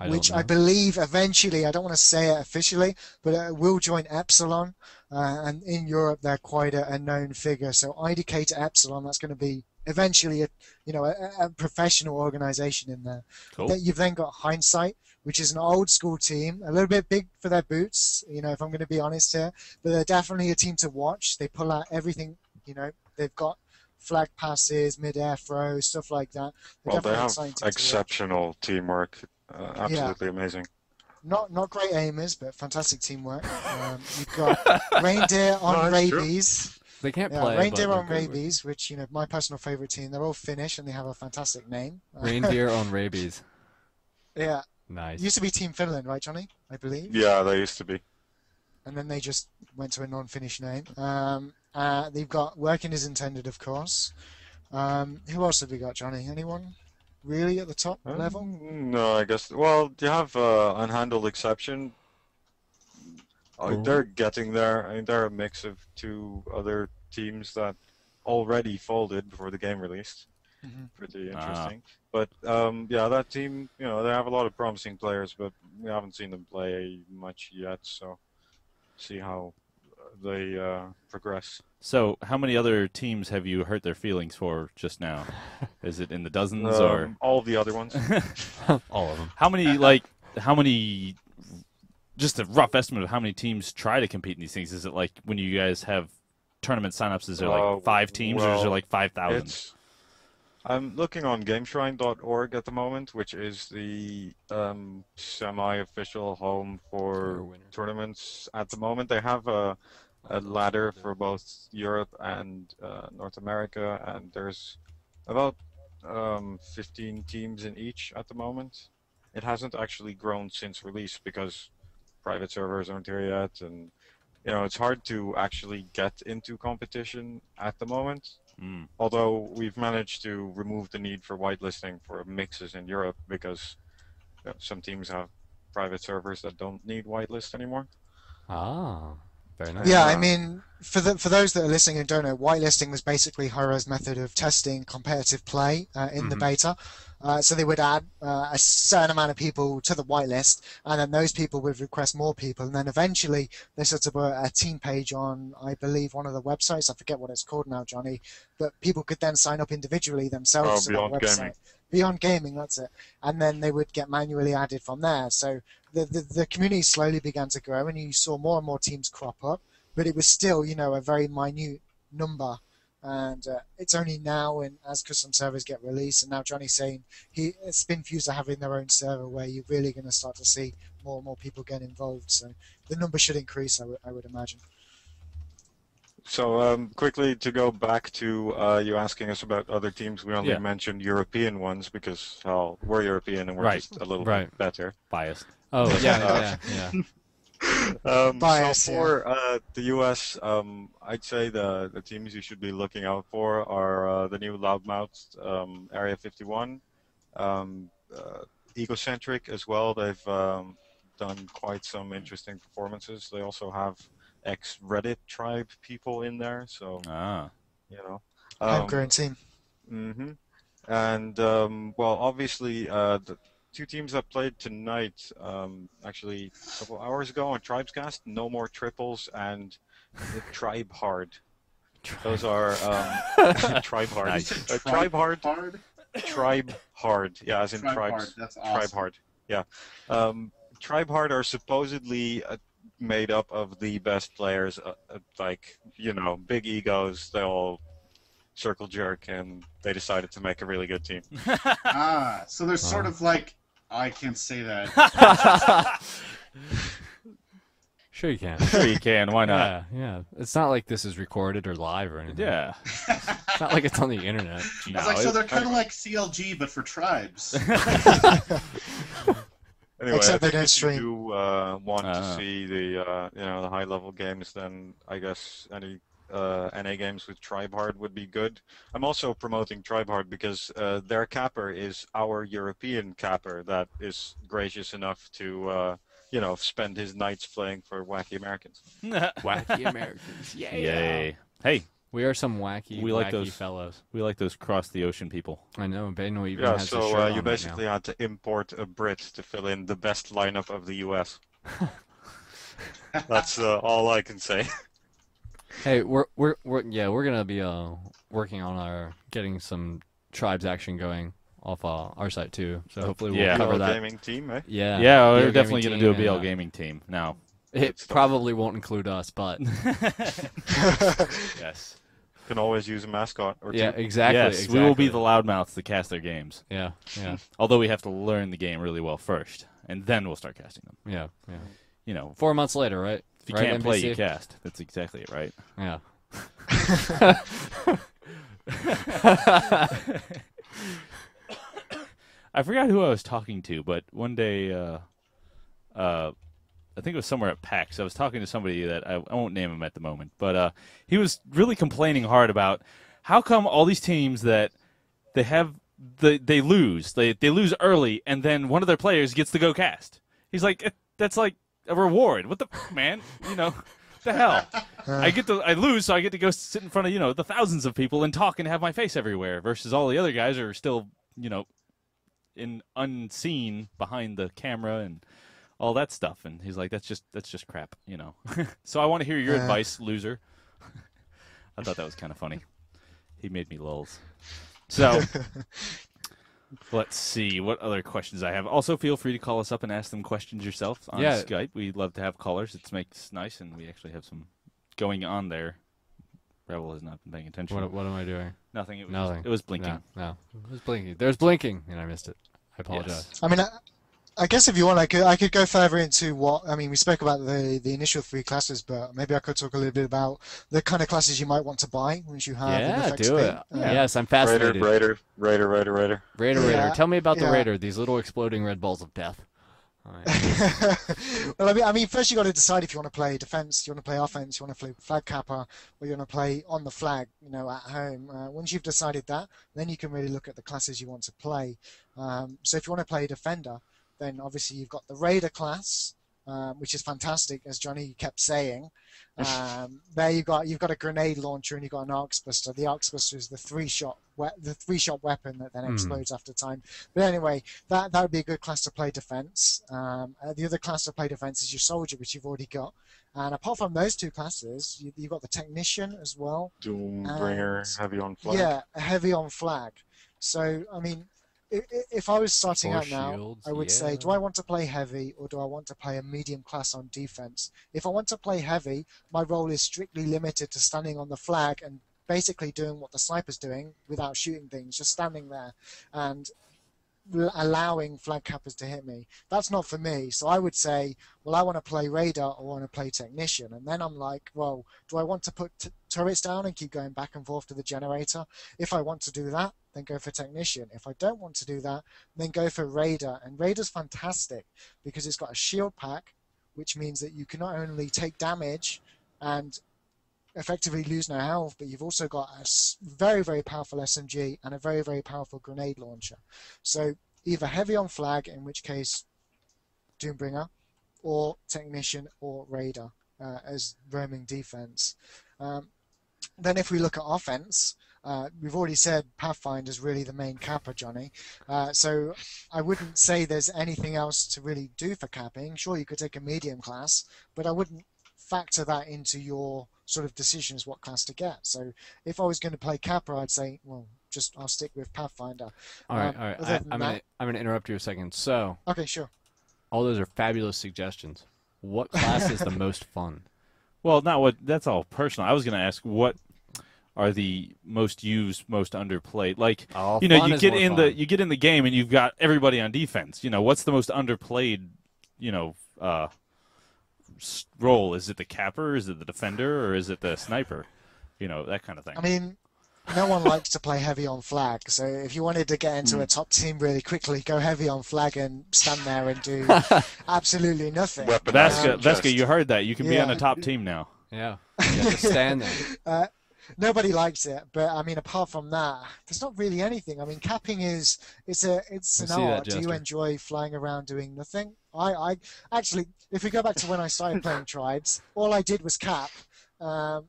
C: which I believe eventually, I don't want to say it officially, but it will join Epsilon. And in Europe they're quite a known figure. So IDK to Epsilon, that's going to be eventually a professional organization in there.
A: Cool.
C: You've then got Hindsight, which is an old school team, a little bit big for their boots, if I'm going to be honest here, but they're definitely a team to watch. They pull out everything, they've got flag passes, mid-air throws, stuff like that.
B: They have exceptional teamwork, absolutely amazing.
C: Not great aimers, but fantastic teamwork. You've got Reindeer on Rabies.
D: They can't play.
C: Reindeer on Rabies, which my personal favorite team. They're all Finnish and they have a fantastic name.
D: Reindeer on Rabies.
C: Yeah.
D: Nice.
C: Used to be Team Finland, right, Johnny? I believe.
B: Yeah, they used to be.
C: And then they just went to a non-Finnish name. They've got Working as Intended, of course. Who else have we got, Johnny? Anyone really at the top level?
B: No, I guess. Well, you have Unhandled Exception. They're getting there. I mean, they're a mix of two other teams that already folded before the game released. Pretty interesting. But yeah, that team, they have a lot of promising players, but we haven't seen them play much yet. So see how they progress.
A: So, how many other teams have you hurt their feelings for just now? Is it in the dozens or
B: all of the other ones?
D: All of them.
A: How many? Just a rough estimate of how many teams try to compete in these things. Is it like when you guys have tournament signups? Is there like 5 teams, or is there like 5,000?
B: I'm looking on GameShrine.org at the moment, which is the semi-official home for tournaments at the moment. They have a ladder for both Europe and North America, and there's about 15 teams in each at the moment. It hasn't actually grown since release because private servers aren't here yet, and it's hard to actually get into competition at the moment. Although we've managed to remove the need for whitelisting for mixes in Europe because some teams have private servers that don't need whitelist anymore.
D: Ah, very nice.
C: Yeah, I mean, for those that are listening and don't know, whitelisting was basically Hyro's method of testing competitive play in the beta. So they would add a certain amount of people to the whitelist, and then those people would request more people, and then eventually they set up a team page on, I believe, one of the websites. I forget what it's called now, Johnny, but people could then sign up individually themselves to that website. Gaming. Beyond Gaming, that's it. And then they would get manually added from there. So the community slowly began to grow, and you saw more and more teams crop up, but it was still, a very minute number. And it's only now, as custom servers get released, and now Johnny's saying SpinFuse are having their own server where you're really going to start to see more and more people get involved. So the number should increase, I would imagine.
B: So quickly to go back to you asking us about other teams, we only mentioned European ones because we're European and we're just a little bit better.
A: Biased.
D: Oh yeah.
B: So for the US, I'd say the teams you should be looking out for are the new Loudmouth, Area 51, Egocentric as well. They've done quite some interesting performances. They also have ex-Reddit tribe people in there, so
C: homegrown team.
B: And well, obviously the two teams that played tonight, actually a couple hours ago on Tribescast, No More Triples and the Tribe Hard. Those are Tribe Hard.
A: Nice.
B: Tribe Hard. Tribe Hard. Yeah, as in tribes.
F: That's awesome.
B: Tribe Hard. Yeah. Tribe Hard are supposedly made up of the best players, big egos. They all circle jerk, and they decided to make a really good team.
F: So there's sort of like, I can't say that.
D: Sure you can.
A: Sure you can. Why not?
D: Yeah. It's not like this is recorded or live or anything.
A: Yeah.
D: It's not like it's on the internet.
F: So they're kind of like CLG, but for tribes.
B: Anyway,
C: Except they don't
B: if
C: stream.
B: you do want to see the the high level games, then I guess any NA games with Tribe Hard would be good. I'm also promoting Tribe Hard because their capper is our European capper that is gracious enough to spend his nights playing for Wacky Americans.
D: Wacky Americans.
A: Yay. Hey,
D: we are some wacky
A: those
D: fellows.
A: We like those cross the ocean people.
D: I know. Beno even
B: Yeah,
D: has a
B: so
D: shirt
B: you
D: on
B: basically
D: right
B: had to import a Brit to fill in the best lineup of the US. That's all I can say.
D: Hey, we're gonna be working on getting some tribes action going off our site too. So hopefully we'll cover that.
B: Gaming team, eh?
D: Yeah.
A: Yeah, we're definitely gonna do a BL gaming team now.
D: It probably won't include us, but
A: yes,
B: can always use a mascot or two.
D: Yeah, exactly.
A: Yes,
D: exactly.
A: we will be the loudmouths to cast their games.
D: Yeah.
A: Although we have to learn the game really well first, and then we'll start casting them.
D: Yeah. 4 months later, right?
A: If you
D: right,
A: can't
D: NBC?
A: play, you cast. That's exactly it, right?
D: Yeah.
A: I forgot who I was talking to, but one day, I think it was somewhere at PAX. I was talking to somebody that I won't name him at the moment, but he was really complaining hard about how come all these teams that they lose, they lose early, and then one of their players gets to go cast. He's like, that's like a reward. What the man? You know, the hell. I lose, so I get to go sit in front of the thousands of people and talk and have my face everywhere. Versus all the other guys are still in unseen behind the camera and all that stuff. And he's like, that's just crap. So I want to hear your advice, loser. I thought that was kind of funny. He made me lulz. So, let's see what other questions I have. Also, feel free to call us up and ask them questions yourself on Skype. We love to have callers. It makes nice, and we actually have some going on there. Rebel has not been paying attention.
D: What am I doing?
A: Nothing. It was
D: Nothing.
A: It was blinking.
D: No, it was blinking. There's blinking, and I missed it. I apologize.
C: Yes. I mean, I guess if you want, I could go further into what I mean. We spoke about the initial 3 classes, but maybe I could talk a little bit about the kind of classes you might want to buy once you have.
D: Yeah, do it. Yes, I'm fascinated.
B: Raider.
D: Raider. Tell me about the Raider. These little exploding red balls of death.
C: Well, I mean, first you got to decide if you want to play defense, you want to play offense, you want to play flag capper, or you want to play on the flag, at home. Once you've decided that, then you can really look at the classes you want to play. So if you want to play defender, then obviously you've got the Raider class, which is fantastic, as Johnny kept saying. There you've got a grenade launcher and you've got an arc buster. The arc buster is the three-shot weapon that then explodes after time. But anyway, that would be a good class to play defense. The other class to play defense is your soldier, which you've already got. And apart from those 2 classes, you've got the technician as well.
B: Doombringer, heavy on flag.
C: Yeah, heavy on flag. So I mean, if I was starting out now,
D: shields,
C: I would say, do I want to play heavy or do I want to play a medium class on defense? If I want to play heavy, my role is strictly limited to standing on the flag and basically doing what the sniper's doing without shooting things, just standing there and allowing flag cappers to hit me. That's not for me. So I would say, well, I want to play Raider or I want to play Technician. And then I'm like, well, do I want to put turrets down and keep going back and forth to the generator? If I want to do that, then go for Technician. If I don't want to do that, then go for Raider. And Raider's fantastic because it's got a shield pack, which means that you can not only take damage and effectively lose no health, but you've also got a very, very powerful SMG and a very, very powerful grenade launcher. So either heavy on flag, in which case Doombringer, or Technician or Raider as roaming defense. Then if we look at offense, we've already said Pathfinder is really the main capper, Johnny. So I wouldn't say there's anything else to really do for capping. Sure, you could take a medium class, but I wouldn't factor that into your sort of decisions what class to get. So if I was going to play capper, I'd say, well, I'll stick with Pathfinder.
D: All right. I'm gonna interrupt you a second. So
C: okay, sure.
D: All those are fabulous suggestions. What class is the most fun?
A: Well, that's all personal. I was going to ask what are the most used, most underplayed. Like, you get in the game and you've got everybody on defense. What's the most underplayed, role? Is it the capper? Is it the defender? Or is it the sniper? That kind of thing.
C: I mean, no one likes to play heavy on flag. So if you wanted to get into a top team really quickly, go heavy on flag and stand there and do absolutely nothing.
A: Vesca, you heard that. You can be on a top team now.
D: Yeah. You have to stand there.
C: Nobody likes it, but I mean, apart from that, there's not really anything. I mean, capping it's an art. Do you enjoy flying around doing nothing? I actually, if we go back to when I started playing tribes, all I did was cap.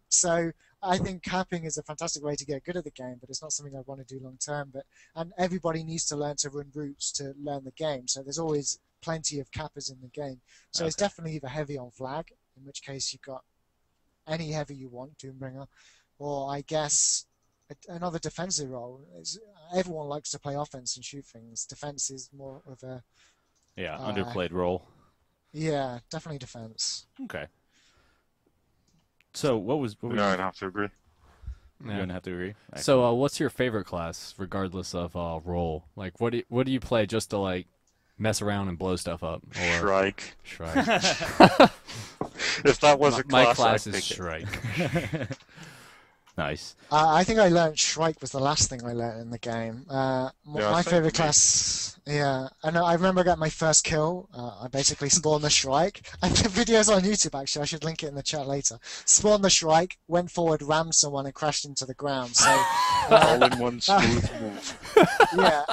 C: So I think capping is a fantastic way to get good at the game, but it's not something I want to do long term. And everybody needs to learn to run routes to learn the game. So there's always plenty of cappers in the game. So it's definitely either heavy on flag, in which case you've got any heavy you want, Doombringer, or I guess another defensive role. Everyone likes to play offense and shoot things. Defense is more of a
A: underplayed role.
C: Yeah, definitely defense.
A: Okay. So what was
B: I'd have to agree.
A: You're gonna have to agree.
D: So what's your favorite class, regardless of role? Like, what do you play just to like mess around and blow stuff up? Or...
B: Shrike.
D: If
B: that was a class,
D: my class is Shrike.
A: Nice.
C: I think I learned Shrike was the last thing I learned in the game. My favorite class, and I remember I got my first kill. I basically spawned the Shrike. I have videos on YouTube, actually. I should link it in the chat later. Spawned the Shrike, went forward, rammed someone, and crashed into the ground. So
B: all in one smooth move.
C: Yeah,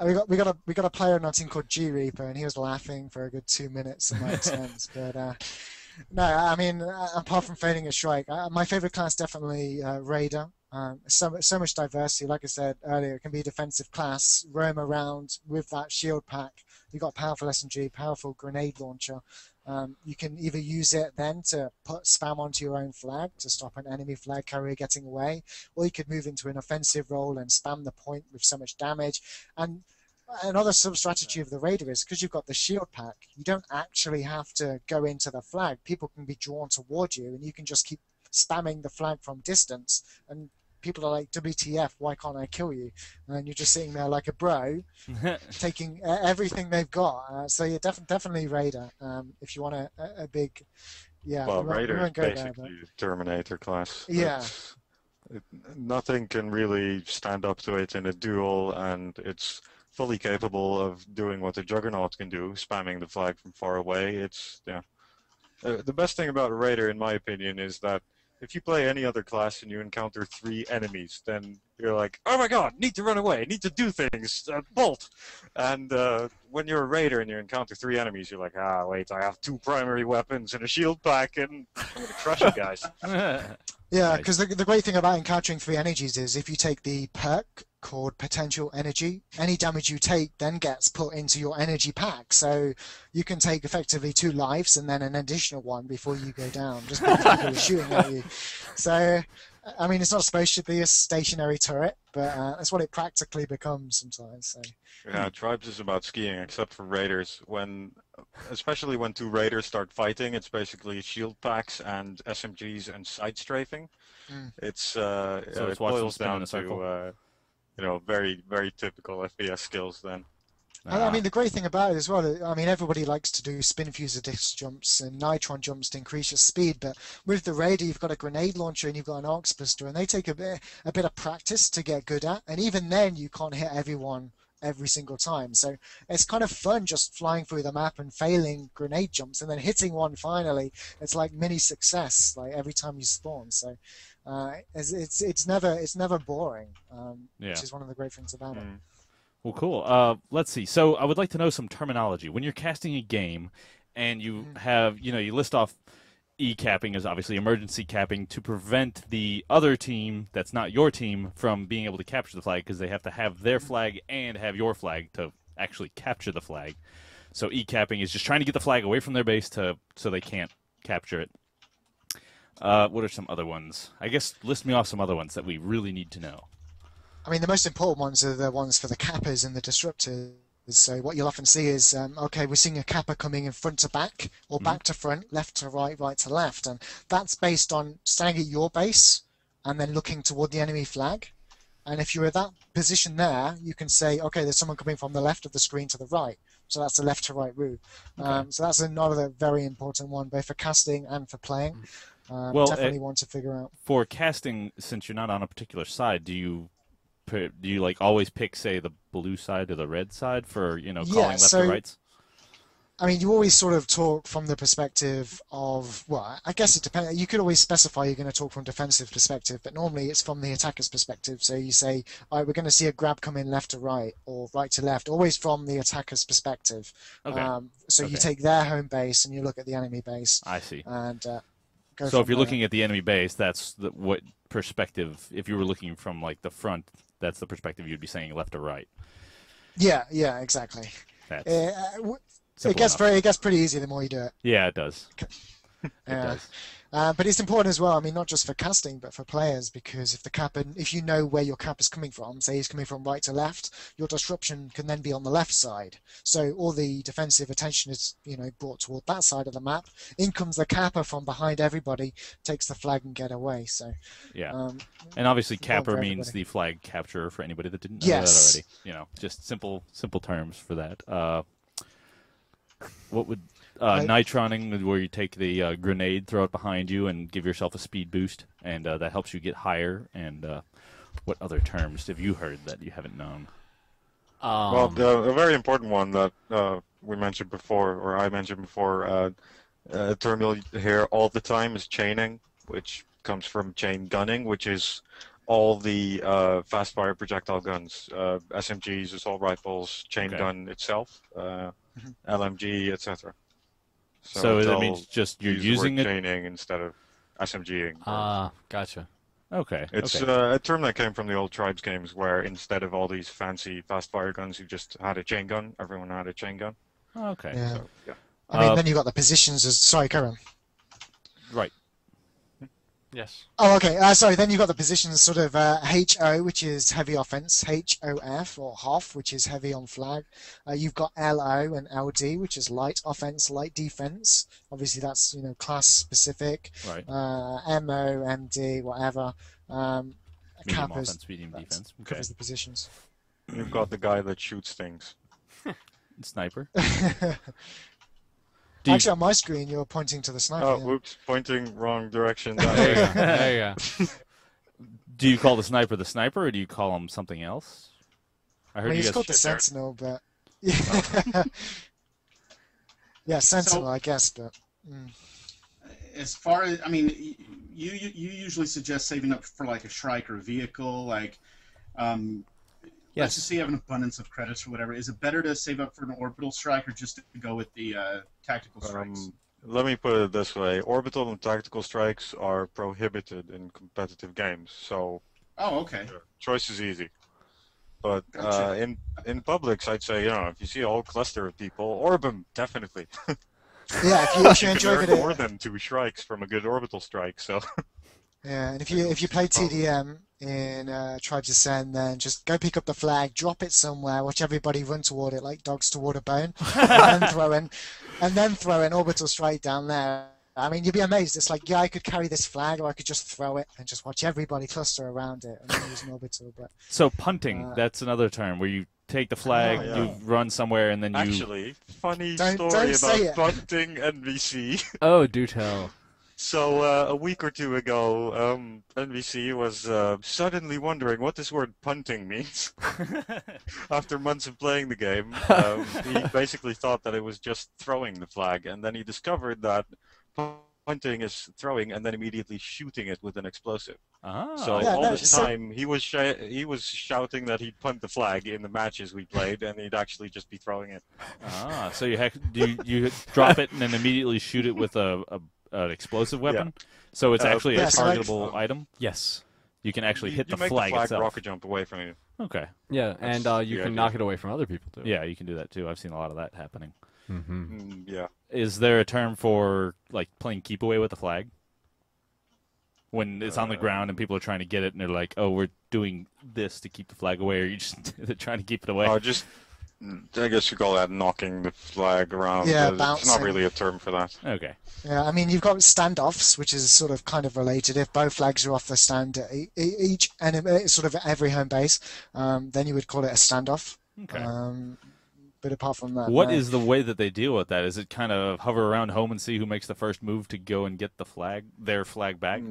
C: we got a player on our team called G Reaper, and he was laughing for a good 2 minutes at my expense. But no, I mean, apart from failing a strike, my favorite class definitely Raider. So much diversity. Like I said earlier, it can be a defensive class. Roam around with that shield pack. You got powerful SMG, powerful grenade launcher. You can either use it then to put spam onto your own flag to stop an enemy flag carrier getting away, or you could move into an offensive role and spam the point with so much damage. And another sub-strategy of the Raider is because you've got the shield pack, you don't actually have to go into the flag. People can be drawn toward you, and you can just keep spamming the flag from distance, and people are like, WTF, why can't I kill you? And you're just sitting there like a bro, taking everything they've got. So you're definitely Raider. If you want a big, yeah.
B: Well, Raider is basically Terminator class.
C: Yeah.
B: Nothing can really stand up to it in a duel, and it's fully capable of doing what the Juggernaut can do, spamming the flag from far away. It's, yeah. The best thing about a Raider, in my opinion, is that if you play any other class and you encounter 3 enemies, then you're like, oh my god, need to run away, need to do things, bolt! And when you're a Raider and you encounter 3 enemies, you're like, ah, wait, I have 2 primary weapons and a shield pack, and I'm gonna crush you guys.
C: Yeah, because the great thing about encountering 3 energies is if you take the perk called Potential Energy, any damage you take then gets put into your energy pack. So you can take effectively 2 lives and then an additional 1 before you go down, just because people are shooting at you. So, I mean, it's not supposed to be a stationary turret, but that's what it practically becomes sometimes. So.
B: Yeah, Tribes is about skiing, except for Raiders. Especially when 2 Raiders start fighting, it's basically shield packs and SMGs and side strafing. It's it boils down to very, very typical FPS skills then.
C: I mean, the great thing about it as well, I mean, everybody likes to do spin fuser disc jumps and nitron jumps to increase your speed, but with the Raider, you've got a grenade launcher and you've got an arc splitter, and they take a bit of practice to get good at, and even then, you can't hit everyone every single time. So it's kind of fun just flying through the map and failing grenade jumps and then hitting one finally. It's like mini success, like every time you spawn. So it's never boring, which is one of the great things about it.
A: Well, cool. Let's see. So I would like to know some terminology. When you're casting a game and you have, you list off E-capping as obviously emergency capping to prevent the other team that's not your team from being able to capture the flag because they have to have their flag and have your flag to actually capture the flag. So E-capping is just trying to get the flag away from their base so they can't capture it. What are some other ones? I guess list me off some other ones that we really need to know.
C: I mean, the most important ones are the ones for the cappers and the disruptors. So what you'll often see is, okay, we're seeing a capper coming in front to back, or back to front, left to right, right to left. And that's based on standing at your base and then looking toward the enemy flag. And if you're at that position there, you can say, okay, there's someone coming from the left of the screen to the right. So that's the left to right route. Okay. So that's another very important one, both for casting and for playing. Definitely want to figure out.
A: For casting, since you're not on a particular side, do you like always pick, say, the blue side or the red side for calling left or rights?
C: I mean, you always sort of talk from the perspective of, well, I guess it depends. You could always specify you're going to talk from defensive perspective, but normally it's from the attacker's perspective. So you say, all right, we're going to see a grab come in left to right or right to left, always from the attacker's perspective. Okay. You take their home base and you look at the enemy base.
A: I see.
C: And
A: so if you're looking at the enemy base, that's what perspective. If you were looking from like the front, that's the perspective you'd be saying left or right.
C: Yeah, exactly. It gets pretty easy the more you do it.
A: Yeah, it does. It does.
C: But it's important as well. I mean, not just for casting, but for players, because if you know where your cap is coming from, say he's coming from right to left, your disruption can then be on the left side. So all the defensive attention is, brought toward that side of the map. In comes the capper from behind everybody, takes the flag and get away. So
A: yeah, and obviously capper means the flag capture for anybody that didn't know that already. Just simple terms for that. What would nitroning, where you take the grenade, throw it behind you, and give yourself a speed boost, and that helps you get higher. And what other terms have you heard that you haven't known?
B: Well, a very important one that we mentioned before, or I mentioned before, a term you'll hear all the time is chaining, which comes from chain gunning, which is all the fast-fire projectile guns, SMGs, assault rifles, chain gun itself, LMG, etc.
A: So that means just you're using it
B: chaining instead of SMGing.
D: Gotcha.
A: Okay.
B: It's a term that came from the old Tribes games, where instead of all these fancy fast-fire guns, you just had a chain gun. Everyone had a chain gun.
A: Okay.
C: Yeah.
B: So, yeah.
C: I mean, then you've got the positions as... Sorry, Karen.
A: Right.
D: Yes.
C: Oh, okay. Sorry, then you've got the positions sort of HO, which is heavy offense, HOF, or HOF, which is heavy on flag. You've got LO and LD, which is light offense, light defense. Obviously, that's, class specific.
A: Right.
C: MO, MD, whatever.
A: Medium
C: Cappers,
A: offense, medium defense. Okay.
C: covers the positions.
B: You've got the guy that shoots things.
A: Sniper.
C: Actually, on my screen, you're pointing to the sniper.
B: Oh,
C: yeah.
B: whoops, pointing wrong direction.
D: There you go.
A: Do you call the sniper, or do you call him something else? I heard
C: Well,
A: you
C: he's
A: guys.
C: called the Sentinel, but... Yeah, Sentinel, I guess, but...
F: As far as, I mean, you usually suggest saving up for like a Shrike or a vehicle, like, let's just say you have an abundance of credits or whatever. Is it better to save up for an orbital strike or just to go with the tactical strikes?
B: Let me put it this way: orbital and tactical strikes are prohibited in competitive games, so.
F: Oh, okay.
B: Choice is easy. But
F: Gotcha.
B: in publics, I'd say, if you see a whole cluster of people, orb them, definitely.
C: Yeah, if you
B: You
C: enjoy
B: can
C: it...
B: earn more than 2 strikes from a good orbital strike, so.
C: Yeah, and if you play TDM in Tribes Ascend, then just go pick up the flag, drop it somewhere, watch everybody run toward it like dogs toward a bone, and then throw an orbital strike down there. I mean, you'd be amazed. It's like, yeah, I could carry this flag, or I could just throw it and just watch everybody cluster around it and then use an orbital. But
A: So punting, that's another term where you take the flag, you run somewhere, and then you.
B: Actually, funny
C: Don't
B: story
C: say
B: about bunting NVC.
D: Oh, do tell.
B: So a week or two ago, NVC was suddenly wondering what this word punting means. After months of playing the game, he basically thought that it was just throwing the flag, and then he discovered that punting is throwing and then immediately shooting it with an explosive. So
C: Yeah,
B: all
C: no,
B: this time he was shouting that he'd punt the flag in the matches we played, and he'd actually just be throwing it.
A: So you drop it and then immediately shoot it with an explosive weapon.
B: Yeah.
A: So it's actually a
C: Yeah, so
A: targetable item.
D: Yes.
A: You can actually hit the
B: make
A: flag
B: the flag
A: itself.
B: rocket jump away from you.
A: Okay.
D: Yeah, and you
B: the
D: can
B: idea.
D: knock it away from other people too.
A: Yeah, you can do that too. I've seen a lot of that happening.
B: Yeah.
A: Is there a term for like playing keep away with the flag? When it's on the ground and people are trying to get it and they're like, "Oh, we're doing this to keep the flag away," or you just trying to keep it away?
B: I guess you call that knocking the flag around.
C: Yeah,
B: It's not
C: bouncing.
B: really a term for that.
A: Okay.
C: yeah, I mean, you've got standoffs, which is sort of kind of related. If both flags are off the stand at each enemy, sort of every home base, then you would call it a standoff.
A: Okay.
C: But apart from that,
A: What
C: no.
A: is the way that they deal with that? Is it kind of hover around home and see who makes the first move to go and get the flag, their flag back?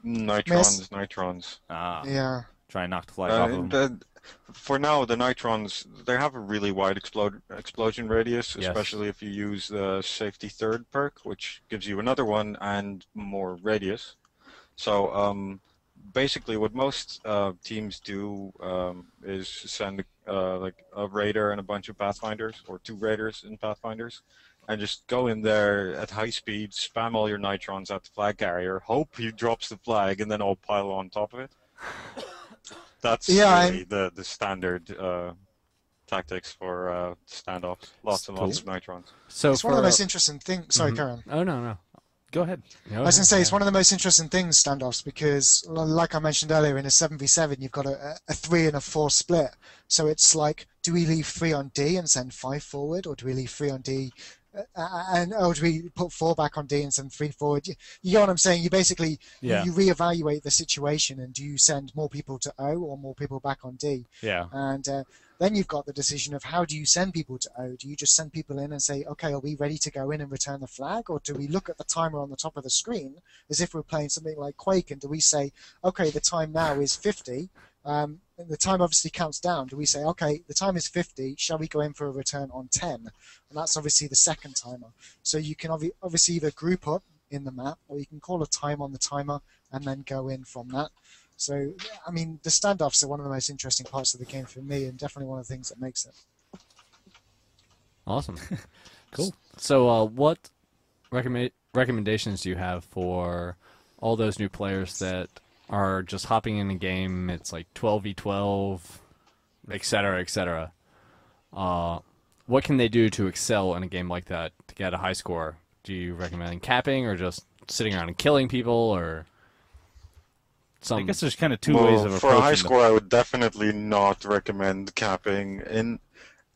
B: Nitrons.
C: Yeah.
A: Try and knock the flag off of them.
B: For now, the Nitrons, they have a really wide explosion radius, especially if you use the safety third perk, which gives you another one and more radius. So basically what most teams do is send like a raider and a bunch of Pathfinders, or 2 raiders and Pathfinders, and just go in there at high speed, spam all your Nitrons at the flag carrier, hope he drops the flag, and then all pile on top of it. That's really the standard tactics for standoffs. Lots and lots of Nitrons.
D: So
C: It's one of the most interesting things. Sorry, Karen.
D: Oh no.
A: Go ahead.
C: I was going to say, it's one of the most interesting things, standoffs, because, like I mentioned earlier, in a 7v7, you've got a 3 and a 4 split. So it's like, do we leave 3 on D and send 5 forward, or do we leave 3 on D or do we put 4 back on D and send 3 forward? You know what I'm saying? You basically you reevaluate the situation, and do you send more people to O or more people back on D?
A: Yeah.
C: And then you've got the decision of how do you send people to O? Do you just send people in and say, okay, are we ready to go in and return the flag? Or do we look at the timer on the top of the screen as if we're playing something like Quake, and do we say, okay, the time now is 50, and the time obviously counts down. Do we say, okay, the time is 50, shall we go in for a return on 10? And that's obviously the second timer. So you can obviously either group up in the map, or you can call a time on the timer and then go in from that. So, I mean, the standoffs are one of the most interesting parts of the game for me, and definitely one of the things that makes it.
D: Awesome. Cool. So, what recommendations do you have for all those new players that are just hopping in a game? It's like 12v12, etc., etc. What can they do to excel in a game like that to get a high score? Do you recommend capping, or just sitting around and killing people, or some?
A: I guess there's kind of two ways of approaching
B: for a high score, I would definitely not recommend capping.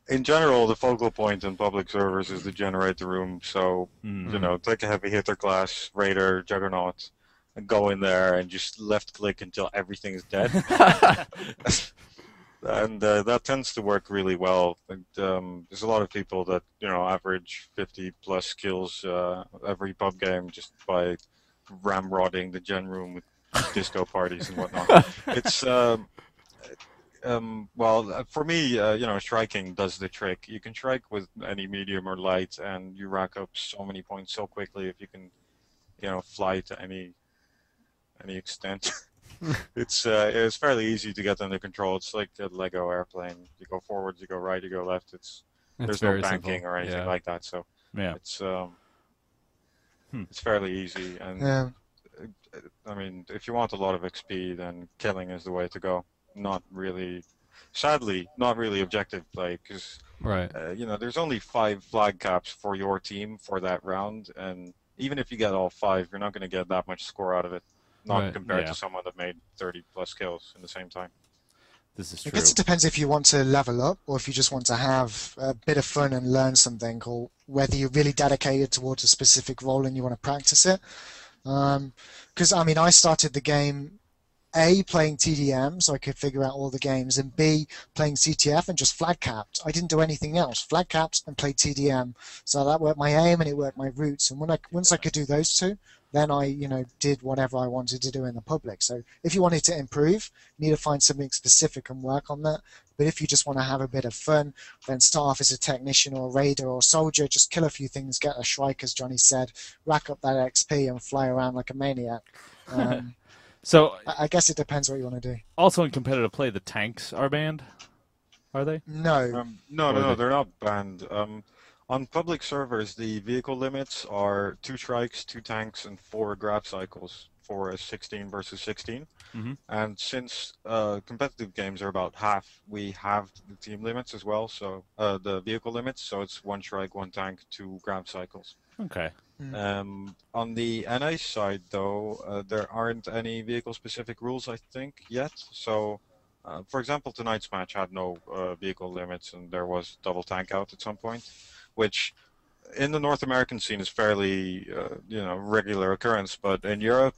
B: In general, the focal point in public servers is to generate the room. So, you know, take a heavy hitter class, Raider, Juggernaut, and go in there and just left click until everything is dead. And that tends to work really well. And, there's a lot of people that, you know, average 50 plus kills every pub game just by ramrodding the gen room with disco parties and whatnot. It's well, for me, you know, striking does the trick. You can strike with any medium or light, and you rack up so many points so quickly if you can, you know, fly to any extent. It's fairly easy to get under control. It's like a Lego airplane. You go forwards, you go right, you go left. There's no banking
D: simple.
B: or anything like that. So
A: Yeah.
B: it's fairly easy. And
C: Yeah.
B: I mean, if you want a lot of XP, then killing is the way to go. Not really, sadly, not really objective play, because
D: Right.
B: you know, there's only 5 flag caps for your team for that round, and even if you get all 5, you're not going to get that much score out of it. Not
D: Right.
B: compared
A: Yeah.
B: to someone that made 30 plus kills in the same time.
A: This is
C: I
A: true.
C: guess it depends if you want to level up or if you just want to have a bit of fun and learn something, or whether you're really dedicated towards a specific role and you want to practice it. Because, I mean, I started the game A, playing TDM, so I could figure out all the games, and B, playing CTF and just flag capped. I didn't do anything else. Flag capped and played TDM. So that worked my aim and it worked my routes. And once I could do those two, then I, you know, did whatever I wanted to do in the public. So if you wanted to improve, you need to find something specific and work on that. But if you just want to have a bit of fun, then start off as a technician or a raider or soldier, just kill a few things, get a shrike, as Johnny said, rack up that XP and fly around like a maniac.
A: So
C: I guess it depends what you want to do.
A: also in competitive play, the tanks are banned. Are they?
C: No.
B: No, they're not banned. On public servers, the vehicle limits are 2 strikes, 2 tanks, and 4 grab cycles for a 16 versus 16.
A: Mhm.
B: And since competitive games are about half, we have the team limits as well. So the vehicle limits, so it's 1 strike, 1 tank, 2 grab cycles.
A: Okay.
B: On the NA side, though, there aren't any vehicle-specific rules, I think, yet. So, for example, tonight's match had no vehicle limits, and there was double tank out at some point, which in the North American scene is fairly, you know, regular occurrence. But in Europe,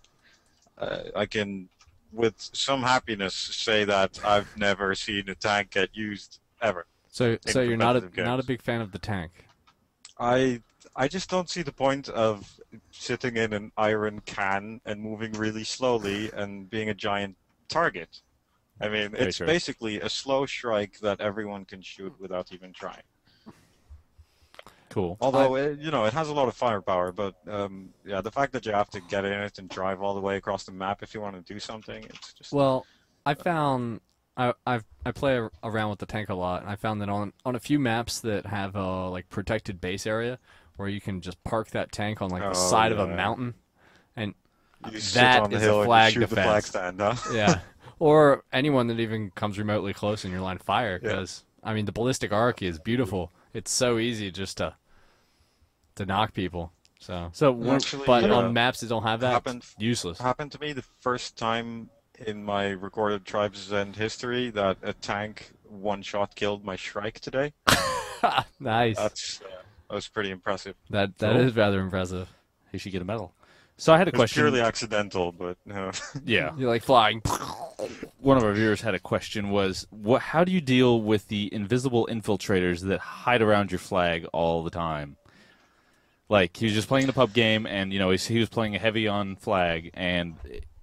B: I can, with some happiness, say that I've never seen a tank get used ever.
D: So you're not
B: competitive
D: a
B: games.
D: big fan of the tank.
B: I just don't see the point of sitting in an iron can and moving really slowly and being a giant target. I mean,
A: Very
B: it's
A: true.
B: basically a slow strike that everyone can shoot without even trying.
A: Cool.
B: Although, you know, it has a lot of firepower, but yeah, the fact that you have to get in it and drive all the way across the map if you want to do something, it's just...
D: Well, I found I play around with the tank a lot, and I found that on a few maps that have a like protected base area where you can just park that tank on like the side of a mountain, and
B: you sit
D: that
B: on the
D: is
B: hill
D: a
B: and
D: flag
B: you shoot the flag
D: defense.
B: stand, huh?
D: Yeah, or anyone that even comes remotely close in your line of fire,
B: Yeah.
D: because I mean the ballistic arc is beautiful. It's so easy just to knock people. So
B: Actually,
D: but on maps that don't have that,
B: happened-
D: it's useless.
B: Happened to me the first time in my recorded Tribes End history that a tank one-shot killed my Shrike today.
D: Nice.
B: That was pretty impressive.
D: That
A: Cool.
D: is rather impressive.
A: He should get a medal. So I had a
B: It was
A: question.
B: purely accidental, but
A: Yeah.
D: You're like flying.
A: One of our viewers had a question was, how do you deal with the invisible infiltrators that hide around your flag all the time? Like, he was just playing the pub game, and, you know, he was playing a heavy on flag, and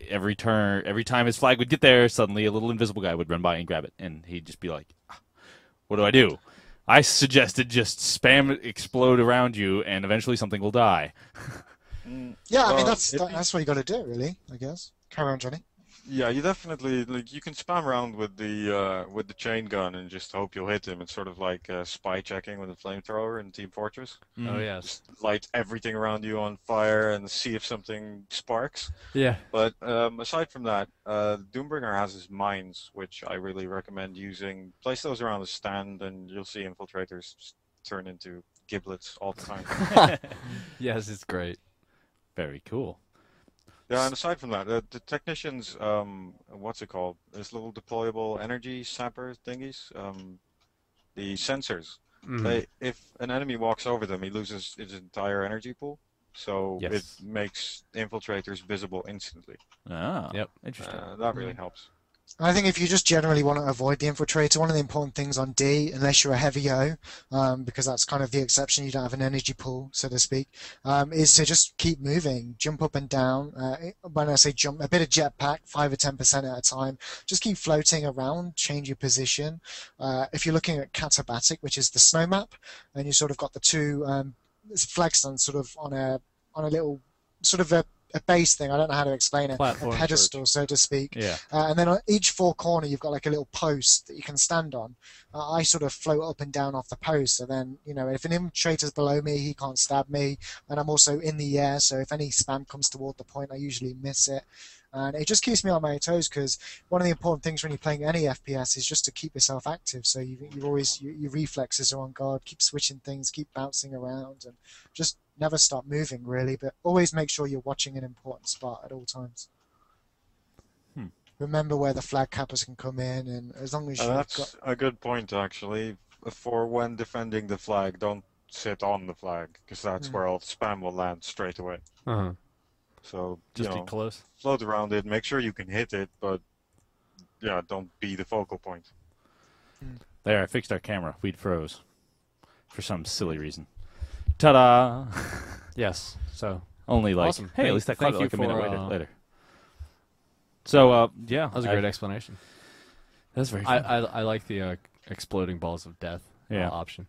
A: every time his flag would get there, suddenly a little invisible guy would run by and grab it, and he'd just be like, what do I do? I suggested just spam explode around you, and eventually something will die.
C: Yeah, I mean,
B: Well,
C: that's what you got to do, really, I guess. Carry on, Johnny.
B: Yeah, you definitely like you can spam around with the chain gun and just hope you'll hit him. It's sort of like spy checking with a flamethrower in Team Fortress.
D: Oh yes.
B: Just light everything around you on fire and see if something sparks.
D: Yeah.
B: But aside from that, Doombringer has his mines, which I really recommend using. Place those around the stand, and you'll see infiltrators just turn into giblets all the time.
D: Yes, it's great.
A: Very cool.
B: Yeah, and aside from that, the technicians, what's it called? There's little deployable energy sapper thingies, the sensors. If an enemy walks over them, he loses his entire energy pool. So it makes infiltrators visible instantly.
A: Ah, yep, interesting.
B: That really helps.
C: I think if you just generally want to avoid the infiltrator, one of the important things on D, unless you're a heavy O, because that's kind of the exception, you don't have an energy pool, so to speak, is to just keep moving, jump up and down. When I say jump, a bit of jetpack, 5 or 10% at a time. Just keep floating around, change your position. If you're looking at Katabatic, which is the snow map, and you sort of got the two flagstones sort of on a little sort of a base thing. I don't know how to explain it.
D: Platform,
C: a pedestal, so to speak.
A: Yeah.
C: And then on each four corner, you've got like a little post that you can stand on. I sort of float up and down off the post. So then, you know, if an infiltrator's below me, he can't stab me. And I'm also in the air, so if any spam comes toward the point, I usually miss it. And it just keeps me on my toes, because one of the important things when you're playing any FPS is just to keep yourself active. So you always your reflexes are on guard. Keep switching things, keep bouncing around, and just never stop moving, really. But always make sure you're watching an important spot at all times. Remember where the flag cappers can come in, and as long as you've
B: that's a good point, actually. For when defending the flag, don't sit on the flag, because that's where all the spam will land straight away. So
D: just get close,
B: float around it, make sure you can hit it, but yeah, don't be the focal point.
A: There, I fixed our camera. We'd froze for some silly reason. Ta-da!
D: Yes. So
A: only like
D: awesome.
A: Hey, at least that caught it like a minute
D: for,
A: later. So yeah,
D: that was a great explanation.
A: That's very fun.
D: I like the exploding balls of death option.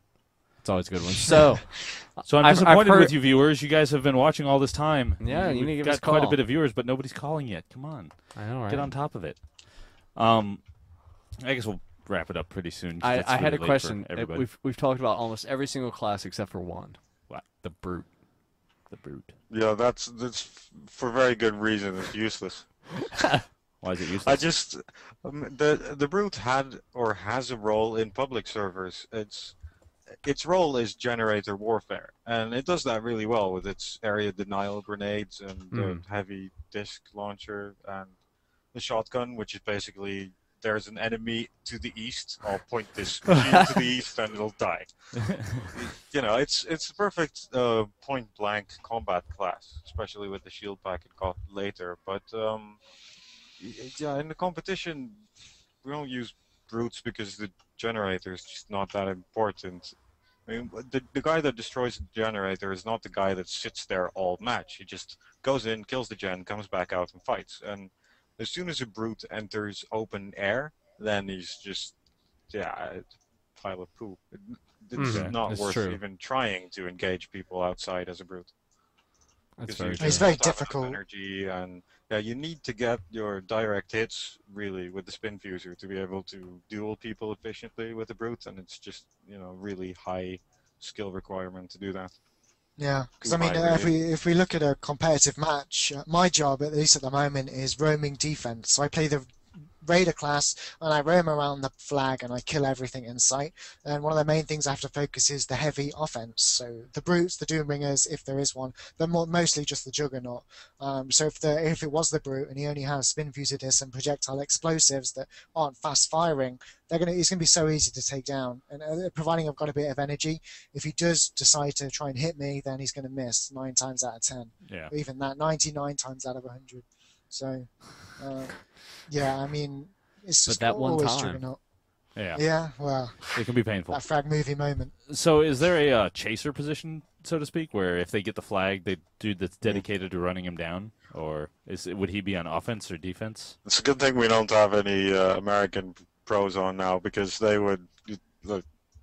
D: It's always a good one. So
A: I'm disappointed with you viewers. You guys have been watching all this time.
D: Yeah, you need to give us a
A: quite
D: call.
A: a bit of viewers, but nobody's calling yet. Come on.
D: I know, right?
A: Get on top of it. I guess we'll wrap it up pretty soon.
D: I
A: really
D: had a
A: late
D: question.
A: for everybody.
D: We've talked about almost every single class except for one.
A: What?
D: The Brute.
A: The Brute.
B: Yeah, that's for very good reason. It's useless.
A: Why is it useless?
B: I just the Brute had or has a role in public servers. Its role is generator warfare, and it does that really well with its area denial grenades and the heavy disc launcher and the shotgun, which is basically there's an enemy to the east. I'll point this machine to the east and it'll die. You know, it's the perfect point blank combat class, especially with the shield pack it got later. But yeah, in the competition, we don't use Brutes because the generator is just not that important. I mean, the guy that destroys the generator is not the guy that sits there all match. He just goes in, kills the gen, comes back out and fights. And as soon as a Brute enters open air, then he's just, a pile of poo. It's not worth even trying to engage people outside as a Brute.
D: That's very
C: It's very difficult.
B: Energy and you need to get your direct hits really with the spin fuser to be able to duel people efficiently with the Brute, and it's just really high skill requirement to do that.
C: Yeah, because I mean, if we look at a competitive match, my job at least at the moment is roaming defense. So I play the Raider class, and I roam around the flag and I kill everything in sight. And one of the main things I have to focus is the heavy offense. So the Brutes, the Doombringers, if there is one, they're mostly just the Juggernaut. So if it was the Brute and he only has spin fuser discs and projectile explosives that aren't fast firing, it's going to be so easy to take down. And providing I've got a bit of energy, if he does decide to try and hit me, then he's going to miss 9 times out of 10.
A: Yeah.
C: Or even that, 99 times out of 100. So. Yeah, I mean, it's just
D: that one
C: always
D: time.
C: Juggernaut.
A: Yeah.
C: Yeah, well,
A: it can be painful.
C: That frag movie moment.
A: So is there a chaser position, so to speak, where if they get the flag, they do that's dedicated to running him down? Or would he be on offense or defense?
B: It's a good thing we don't have any American pros on now, because they would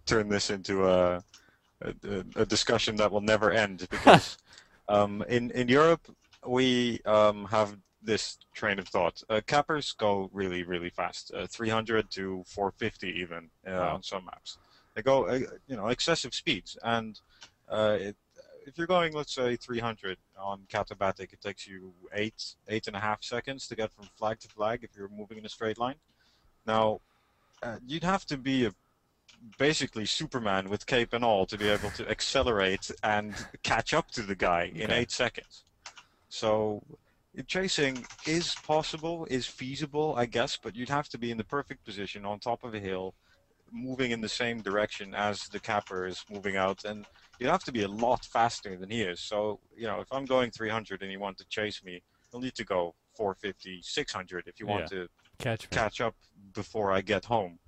B: turn this into a discussion that will never end. Because in Europe, we have this train of thought. Cappers go really, really fast, 300 to 450 even on some maps. They go, excessive speeds. And if you're going, let's say, 300 on Katabatic, it takes you 8.5 seconds to get from flag to flag if you're moving in a straight line. Now, you'd have to be basically Superman with cape and all to be able to accelerate and catch up to the guy in 8 seconds. So chasing is possible, is feasible, I guess, but you'd have to be in the perfect position on top of a hill, moving in the same direction as the capper is moving out, and you'd have to be a lot faster than he is. So, if I'm going 300 and you want to chase me, you'll need to go 450, 600 if you want to catch up before I get home.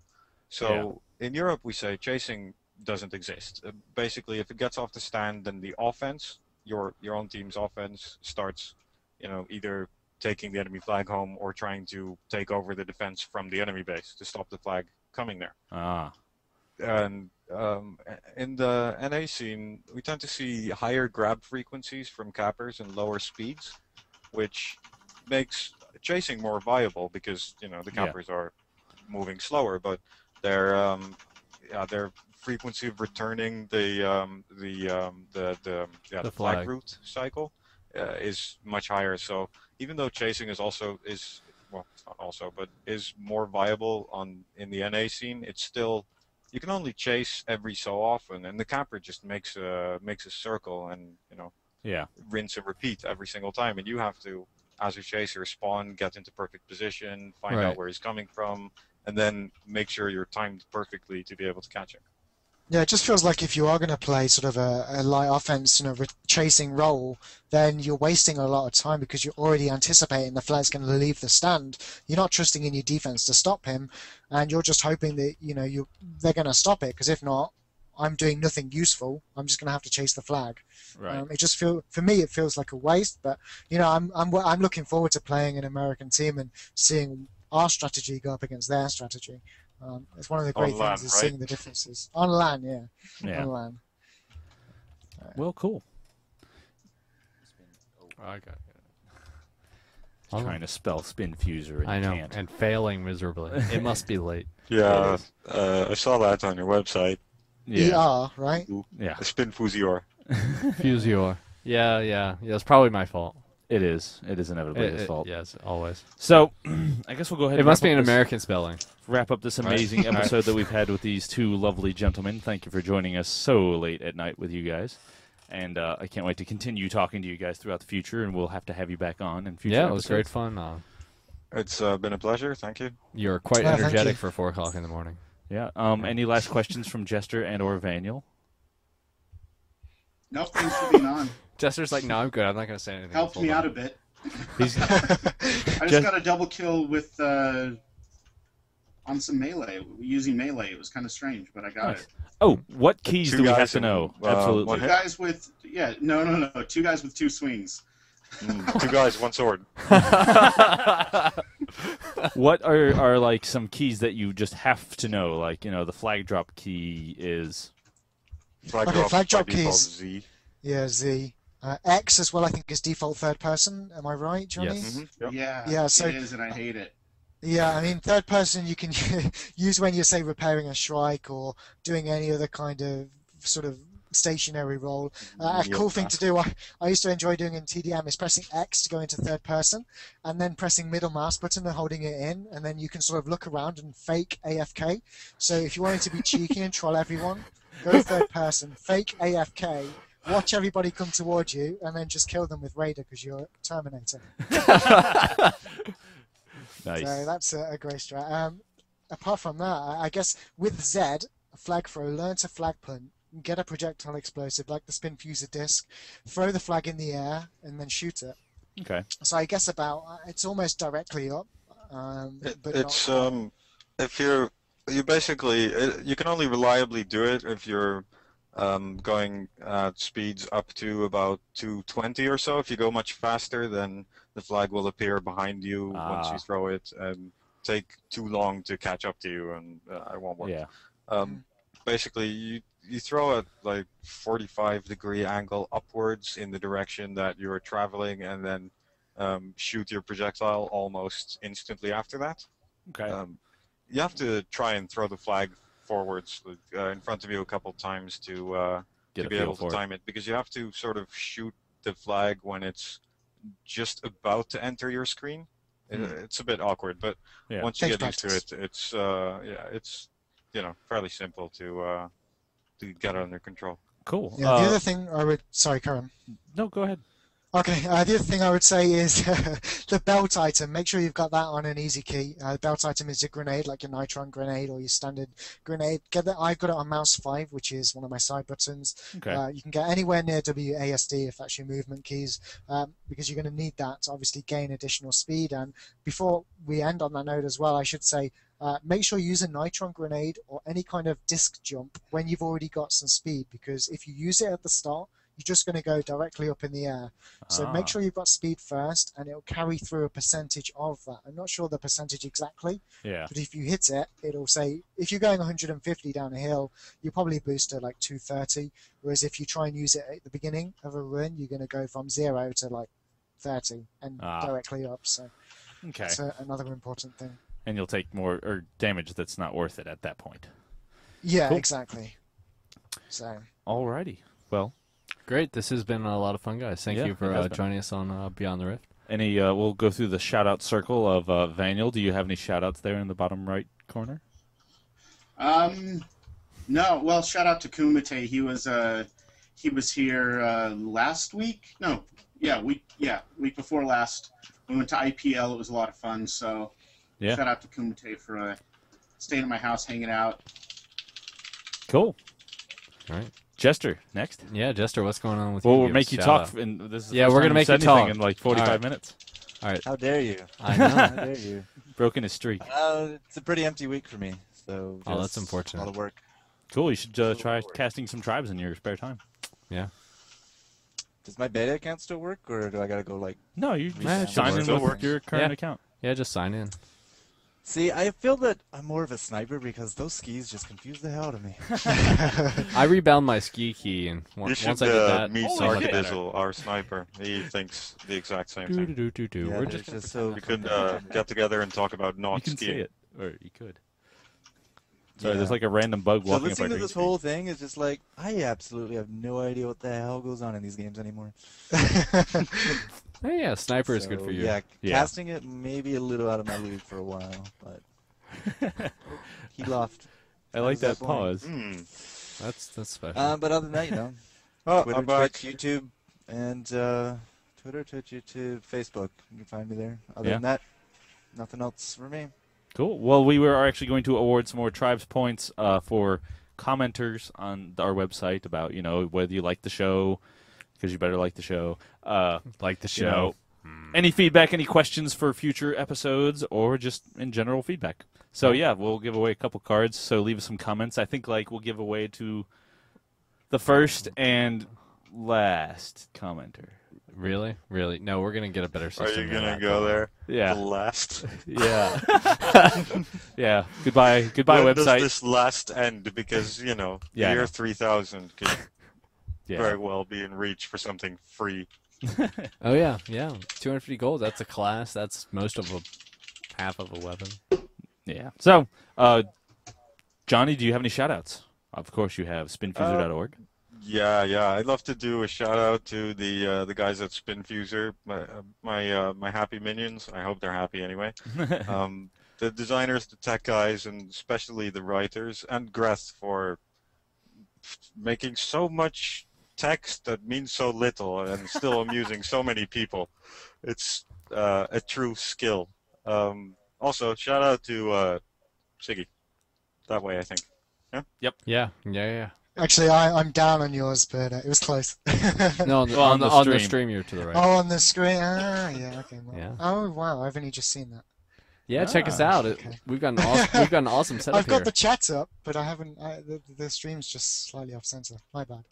B: So in Europe, we say chasing doesn't exist. Basically, if it gets off the stand, then the offense, your own team's offense, starts, either taking the enemy flag home or trying to take over the defense from the enemy base to stop the flag coming there. And in the NA scene, we tend to see higher grab frequencies from cappers and lower speeds, which makes chasing more viable because the cappers are moving slower, but their frequency of returning the flag route cycle is much higher. So even though chasing is more viable in the NA scene, it's still, you can only chase every so often, and the capper just makes a circle and rinse and repeat every single time, and you have to, as a chaser, spawn, get into perfect position, find out where he's coming from, and then make sure you're timed perfectly to be able to catch him.
C: Yeah, it just feels like if you are going to play sort of a light offense, chasing role, then you're wasting a lot of time because you're already anticipating the flag's going to leave the stand. You're not trusting in your defense to stop him, and you're just hoping that they're going to stop it. Because if not, I'm doing nothing useful. I'm just going to have to chase the flag.
A: Right.
C: For me, it feels like a waste. But I'm looking forward to playing an American team and seeing our strategy go up against their strategy. It's one of the great things is seeing the differences. On LAN, yeah. On LAN.
A: Well, cool.
D: I got it.
A: Trying to spell spin fuser and
D: I know,
A: can't.
D: and failing miserably. It must be late.
B: Yeah, I saw that on your website.
C: ER, right?
A: Yeah.
B: Spin fusior.
D: Fusior. Yeah, it's probably my fault.
A: It is inevitably his fault.
D: Yes, always.
A: So, I guess we'll go ahead.
D: It must be an American spelling.
A: Wrap up this amazing episode that we've had with these two lovely gentlemen. Thank you for joining us so late at night with you guys, and I can't wait to continue talking to you guys throughout the future. And we'll have to have you back on in future.
D: Yeah, it was great fun.
B: It's been a pleasure. Thank you.
D: You're quite energetic for 4 o'clock in the morning.
A: Yeah. Any last questions from Jester and/or Vaniel?
F: No, thanks for being on.
D: Jester's like, no, I'm good. I'm not going to say anything.
F: Helped me out a bit.
A: I
F: just got a double kill with on some melee, using melee. It was kind of strange, but I got it.
A: Oh, what keys do we have to know? Absolutely.
F: 2 guys with no. 2 guys with 2 swings.
B: 2 guys, 1 sword.
A: What are like some keys that you just have to know? Like the flag drop key is.
C: Flag drop keys.
B: Z.
C: Yeah, Z. X as well, I think, is default third person. Am I right, Johnny?
A: Yes.
B: Yep.
F: Yeah, so it is, and I hate it.
C: Yeah, I mean, third person you can use when you're, say, repairing a Shrike or doing any other kind of sort of stationary role. A cool thing to do, I used to enjoy doing in TDM, is pressing X to go into third person, and then pressing middle mouse button and holding it in, and then you can sort of look around and fake AFK. So if you wanted to be cheeky and troll everyone, go third person, fake AFK, watch everybody come towards you, and then just kill them with Raider because you're Terminator.
A: Nice.
C: So that's a great strat. Apart from that, I guess with Z, a flag throw, learn to flag punt, get a projectile explosive like the spin fuser disc, throw the flag in the air, and then shoot it.
A: Okay.
C: So I guess it's almost directly up. But
B: it's if you basically you can only reliably do it if you're going at speeds up to about 220 or so. If you go much faster, then the flag will appear behind you once you throw it and take too long to catch up to you, and it won't work.
A: Yeah.
B: Basically, you throw at like 45-degree angle upwards in the direction that you're traveling, and then shoot your projectile almost instantly after that.
A: Okay.
B: You have to try and throw the flag forwards in front of you a couple times to be able to time it, because you have to sort of shoot the flag when it's just about to enter your screen. It's a bit awkward, but once you get used to it, it's fairly simple to get under control.
A: Cool.
C: Yeah, the other thing I would... Sorry, Karen.
A: No, go ahead.
C: Okay, the other thing I would say is the belt item. Make sure you've got that on an easy key. The belt item is a grenade, like your Nitron grenade or your standard grenade. Get that. I've got it on mouse 5, which is one of my side buttons.
A: Okay.
C: You can get anywhere near WASD if that's your movement keys, because you're going to need that to obviously gain additional speed. And before we end on that note as well, I should say, make sure you use a Nitron grenade or any kind of disc jump when you've already got some speed, because if you use it at the start, you're just going to go directly up in the air. So make sure you've got speed first, and it'll carry through a percentage of that. I'm not sure the percentage exactly, but if you hit it, it'll say, if you're going 150 down a hill, you probably boost to like 230, whereas if you try and use it at the beginning of a run, you're going to go from 0 to like 30 and directly up. So that's another important thing.
A: And you'll take more or damage that's not worth it at that point.
C: Yeah,
A: cool.
C: Exactly. So.
A: Alrighty. Well.
D: Great. This has been a lot of fun, guys. Thank you for joining us on Beyond the Rift.
A: We'll go through the shout-out circle of Vaniel. Do you have any shout-outs there in the bottom right corner?
F: No. Well, shout out to Kumite. He was here last week. No. Week before last. We went to IPL. It was a lot of fun. So shout out to Kumite for staying at my house, hanging out.
A: Cool.
D: All right.
A: Jester, next.
D: Yeah, Jester, what's going on with you?
A: Well, we'll make you talk. And this is the
D: we're going to make you talk
A: in like 45 minutes.
D: All right.
E: How dare you?
D: I know.
E: How dare you?
A: Broken his streak.
E: It's a pretty empty week for me. So
D: that's unfortunate.
E: A lot of work.
A: Cool. You should try casting some tribes in your spare time.
D: Yeah.
E: Does my beta account still work, or do I got to go like...
A: No, you sign in with your current account.
D: Yeah, just sign in.
E: See, I feel that I'm more of a sniper because those skis just confuse the hell out of me.
D: I rebound my ski key, and once I did that,
B: meet Sarkadizzle, our sniper. He thinks the exact same thing.
E: Yeah,
D: we're just
E: so...
B: We could get together and talk about not skiing.
A: You can say it, or you could. Sorry, there's like a random bug walking up our
E: listening to
A: green
E: this
A: screen.
E: whole thing is just like, I absolutely have no idea what the hell goes on in these games anymore.
D: Oh, yeah, sniper is good for you.
E: Yeah, casting it may be a little out of my league for a while, but he laughed.
A: I like that pause.
D: That's special.
E: But other than that, Twitter, Twitch, YouTube, and Twitter, Twitch, YouTube, Facebook. You can find me there. Other than that, nothing else for me.
A: Cool. Well, we are actually going to award some more tribes points for commenters on our website about, whether you like the show, because you better like the show.
D: Like the show.
A: Any feedback, any questions for future episodes, or just in general feedback. So, we'll give away a couple cards, so leave us some comments. I think, we'll give away to the first and last commenter.
D: Really? Really? No, we're going to get a better system.
B: Are you going to go there?
A: Yeah.
B: The last?
A: Yeah. Goodbye
B: when
A: website.
B: Does this last end? Because, the year 3000 could very well be in reach for something free.
D: Oh, yeah. 250 gold. That's a class. That's most of half of a weapon.
A: Yeah. So, Johnny, do you have any shout-outs? Of course you have. Spinfuser.org.
B: Yeah. I'd love to do a shout out to the guys at Spinfuser, my happy minions. I hope they're happy anyway. The designers, the tech guys, and especially the writers, and Greth for making so much text that means so little and still amusing so many people. It's a true skill. Also, shout out to Ziggy. That way, I think. Yeah.
A: Yep.
D: Yeah.
C: Actually, I'm down on yours, but it was close.
D: No, on the stream you're to the right.
C: Oh, on the screen. Yeah. Okay. Well.
D: Yeah.
C: Oh wow, I've only just seen that.
D: Yeah, check us out.
C: Okay.
D: We've got an awesome setup
C: I've got
D: here.
C: the chat up, but I haven't. The stream's just slightly off center. My bad.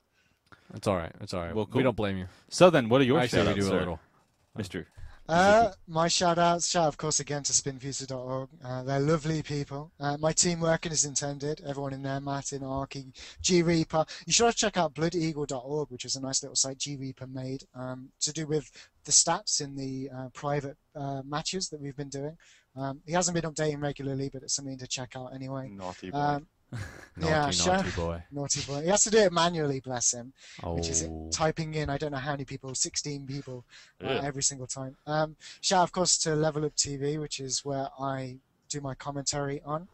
D: It's all right.
A: Well, cool.
D: We don't blame you.
A: So then, what are your
D: Actually,
A: shout-outs,
D: we do a
A: sir?
D: little.
A: Mister?
C: My shout of course again to spinfuser.org. They're lovely people. My team working as intended. Everyone in there, Martin, Arky, G Reaper. You should check out bloodeagle.org, which is a nice little site G Reaper made to do with the stats in the private matches that we've been doing. He hasn't been updating regularly, but it's something to check out anyway.
B: Naughty boy.
D: Naughty boy.
C: Naughty boy. He has to do it manually, bless him.
D: Oh.
C: Which is typing in, I don't know how many people, 16 people every single time. Shout, of course, to Level Up TV, which is where I do my commentary on.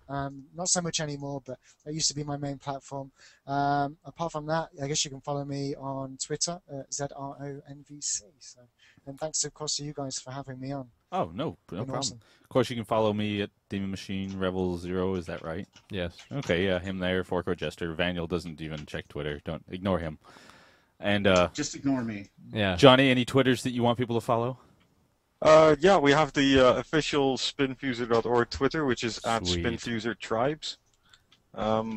C: Not so much anymore, but that used to be my main platform. Apart from that, I guess you can follow me on Twitter, ZRONVC. So, and thanks, of course, to you guys for having me on.
A: Oh, no problem.
C: Awesome.
A: Of course, you can follow me at Demon Machine Rebel 0. Is that right?
D: Yes.
A: Okay, yeah, him there, Forco Jester. Vaniel doesn't even check Twitter. Don't ignore him. And
F: just ignore me.
D: Yeah.
A: Johnny, any Twitters that you want people to follow?
B: Yeah, we have the official spinfuser.org Twitter, which is at
A: Sweet.
B: spinfusertribes.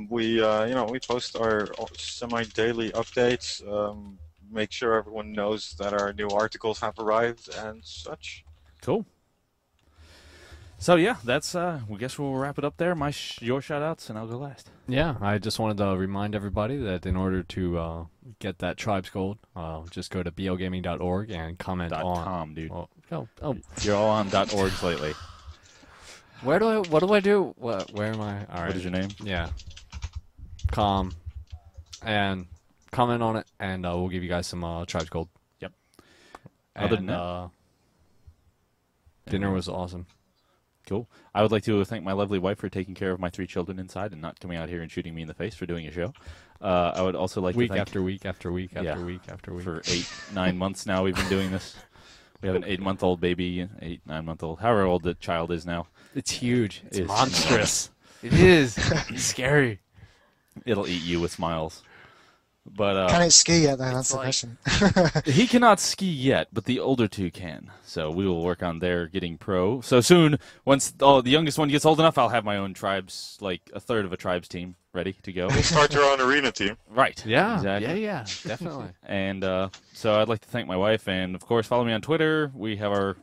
B: We post our semi-daily updates. Make sure everyone knows that our new articles have arrived and such.
A: Cool. So yeah, that's we guess we'll wrap it up there. Your shout outs, and I'll go last.
D: Yeah, I just wanted to remind everybody that in order to get that Tribes Gold, just go to blgaming.org and comment on.
A: .com, dude.
D: Oh.
A: You're all on .orgs lately.
D: What do I do? Where am I? All right.
A: What is your name?
D: Yeah. And comment on it, and we'll give you guys some Tribes Gold.
A: Yep.
D: And,
A: Other than that,
D: dinner was awesome.
A: Cool. I would like to thank my lovely wife for taking care of my 3 children inside and not coming out here and shooting me in the face for doing a show. I would also like to thank...
D: Week after week after week after week after week.
A: For 8-9 months now we've been doing this. We have an 8-month-old baby, 8-9-month-old, however old the child is now.
D: It's huge. It's
A: It's
D: monstrous. It is. It's scary.
A: It'll eat you with smiles. But
C: Can it ski yet, though? That's the question.
A: he cannot ski yet, but the older 2 can. So we will work on their getting pro. So soon, once the youngest one gets old enough, I'll have my own tribes, like a third of a tribes team, ready to go.
B: We'll start your own arena team.
A: Right.
D: Yeah.
A: Exactly.
D: Yeah. Definitely.
A: And so I'd like to thank my wife, and of course, follow me on Twitter. We have our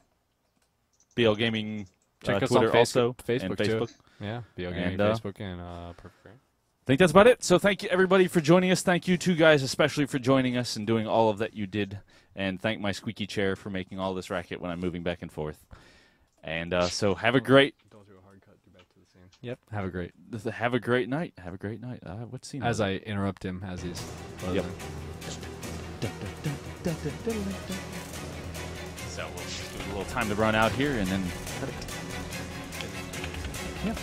A: BL Gaming
D: Check us
A: Twitter
D: on
A: also,
D: Facebook
A: and
D: too.
A: Facebook.
D: Yeah. BL Gaming,
A: And,
D: Facebook, and Perfect Green.
A: I think that's about it. So thank you, everybody, for joining us. Thank you 2 guys especially for joining us and doing all of that you did. And thank my squeaky chair for making all this racket when I'm moving back and forth. And so have a great...
D: Don't do a hard cut. Do back to the scene. Yep. Have a great
A: night. Have a great night. What scene?
D: As I interrupt him as he's...
A: Yep. So we'll just give it a little time to run out here and then cut it. Yep.